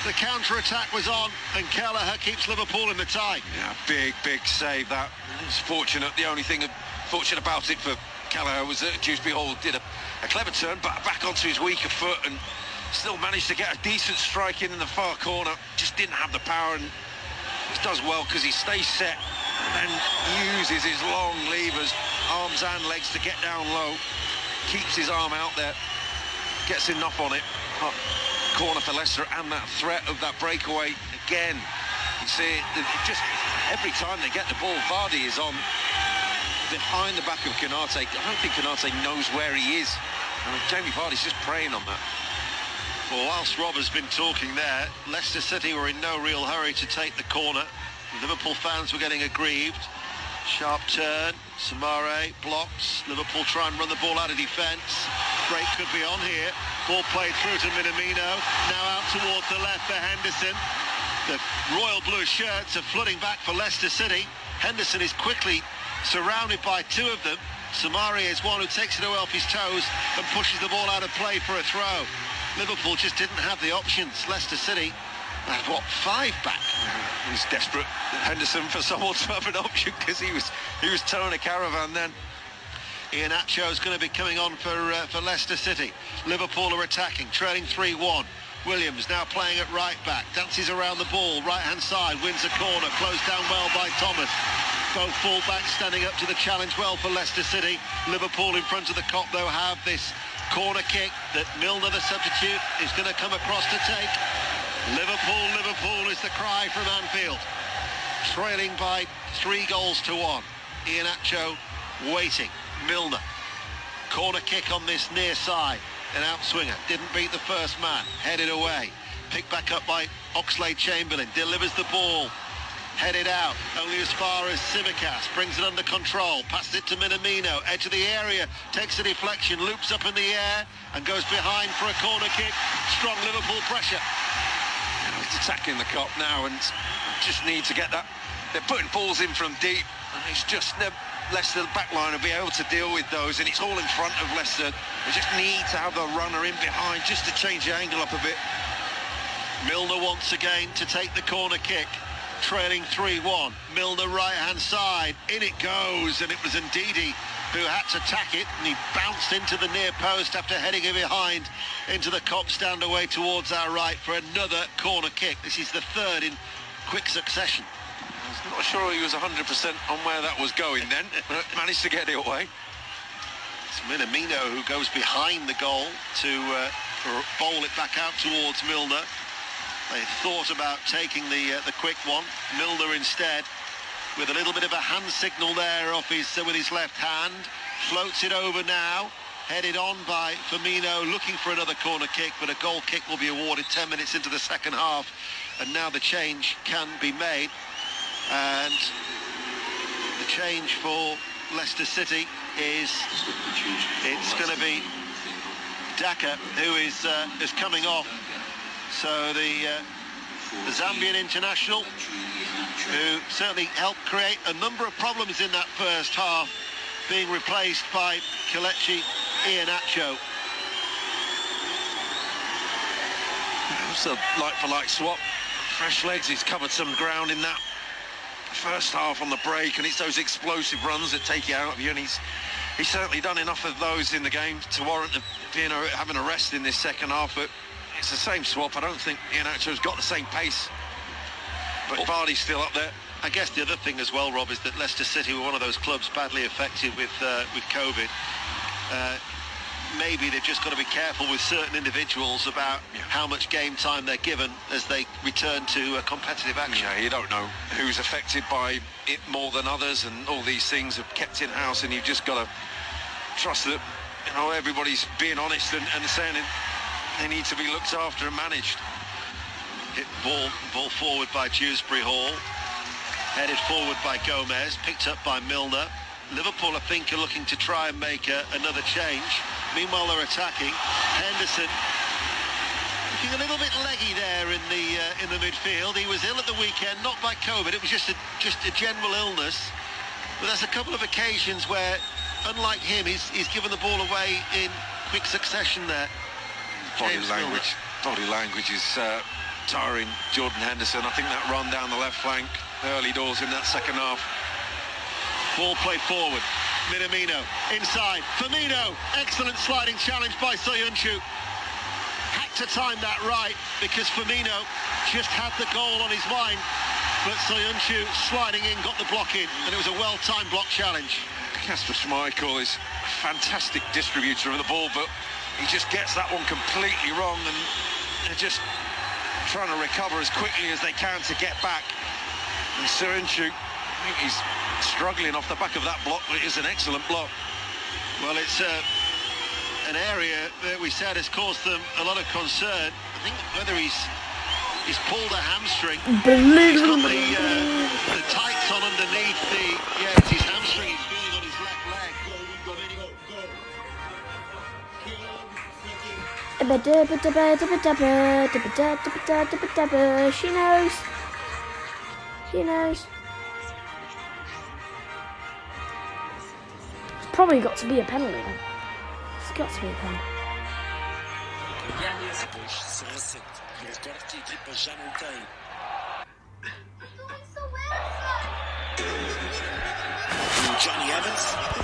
The counter-attack was on, and Kelleher keeps Liverpool in the tie. Yeah, big save that. It's fortunate. The only thing fortunate about it for Kelleher was that Dewsbury Hall did a clever turn, but back onto his weaker foot, and still managed to get a decent strike in the far corner. Just didn't have the power, and he does well because he stays set and then uses his long levers, arms and legs, to get down low. Keeps his arm out there, gets enough on it. Corner for Leicester, and that threat of that breakaway again. You see it just every time they get the ball. Vardy is on behind the back of Konate. I don't think Konate knows where he is. Jamie Vardy's just preying on that. Well, whilst Rob has been talking there, Leicester City were in no real hurry to take the corner. Liverpool fans were getting aggrieved. Sharp turn, Samare blocks. Liverpool try and run the ball out of defence. Break could be on here. Ball played through to Minamino. Now out towards the left for Henderson. The royal blue shirts are flooding back for Leicester City. Henderson is quickly surrounded by two of them. Samare is one who takes it away off his toes and pushes the ball out of play for a throw. Liverpool just didn't have the options. Leicester City had, what, 5 back? He's desperate, Henderson, for someone to have an option, because he was towing a caravan then. Iheanacho is going to be coming on for Leicester City. Liverpool are attacking, trailing 3-1. Williams now playing at right back, dances around the ball, right-hand side, wins a corner, closed down well by Thomas. Both full-backs standing up to the challenge well for Leicester City. Liverpool in front of the Kop, though, have this corner kick that Milner, the substitute, is going to come across to take. Liverpool, Liverpool is the cry from Anfield. Trailing by 3-1. Iheanacho waiting. Milner. Corner kick on this near side. An outswinger. Didn't beat the first man. Headed away. Picked back up by Oxlade-Chamberlain. Delivers the ball. Headed out. Only as far as Tsimikas. Brings it under control. Passes it to Minamino. Edge of the area. Takes a deflection. Loops up in the air. And goes behind for a corner kick. Strong Liverpool pressure. He's attacking the Kop now and just need to get that. They're putting balls in from deep. And it's just Leicester backline will be able to deal with those, and it's all in front of Leicester. They just need to have the runner in behind just to change the angle up a bit. Milner once again to take the corner kick, trailing 3-1. Milner right-hand side, in it goes, and it was Ndidi who had to tack it, and he bounced into the near post after heading it behind into the Kop stand away towards our right for another corner kick. This is the third in quick succession. I'm not sure he was 100% on where that was going then, but managed to get it away. It's Minamino who goes behind the goal to bowl it back out towards Milner. They thought about taking the quick one. Milner instead, with a little bit of a hand signal there off with his left hand, floats it over now. Headed on by Firmino, looking for another corner kick, but a goal kick will be awarded 10 minutes into the second half, and now the change can be made. And the change for Leicester City is it's going to be Daka who is coming off. So the Zambian international, who certainly helped create a number of problems in that first half, being replaced by Kelechi Iheanacho. It's a like-for-like swap. Fresh legs, he's covered some ground in that first half on the break, and it's those explosive runs that take you out of you, and he's certainly done enough of those in the game to warrant having a rest in this second half. But it's the same swap. I don't think Iheanacho's got the same pace, but Vardy's still up there. I guess the other thing as well, Rob, is that Leicester City were one of those clubs badly affected with COVID. Maybe they've just got to be careful with certain individuals about how much game time they're given as they return to competitive action. Yeah, you don't know who's affected by it more than others, and all these things are kept in-house, and you've just got to trust that everybody's being honest and saying they need to be looked after and managed. Hit ball forward by Dewsbury Hall, headed forward by Gomez, picked up by Milner. Liverpool, I think, are looking to try and make another change. Meanwhile, they're attacking. Henderson looking a little bit leggy there in the midfield. He was ill at the weekend, not by COVID. It was just a general illness. But there's a couple of occasions where, unlike him, he's given the ball away in quick succession there. Body language is tiring Jordan Henderson. I think that run down the left flank early doors in that second half. Ball played forward. Minamino inside. Firmino. Excellent sliding challenge by Soyuncu. Had to time that right because Firmino just had the goal on his mind. But Soyuncu sliding in, got the block in, and it was a well-timed block challenge. Kasper Schmeichel is a fantastic distributor of the ball, but he just gets that one completely wrong, and they're just trying to recover as quickly as they can to get back. And Soyuncu, I think he's struggling off the back of that block, but it is an excellent block. Well, it's an area that we said has caused them a lot of concern. I think whether he's pulled a hamstring. He's got the tights on underneath it's his hamstring he's feeling on his left leg. She knows. She knows. It's probably got to be a penalty then. It's got to be a penalty. Johnny Evans.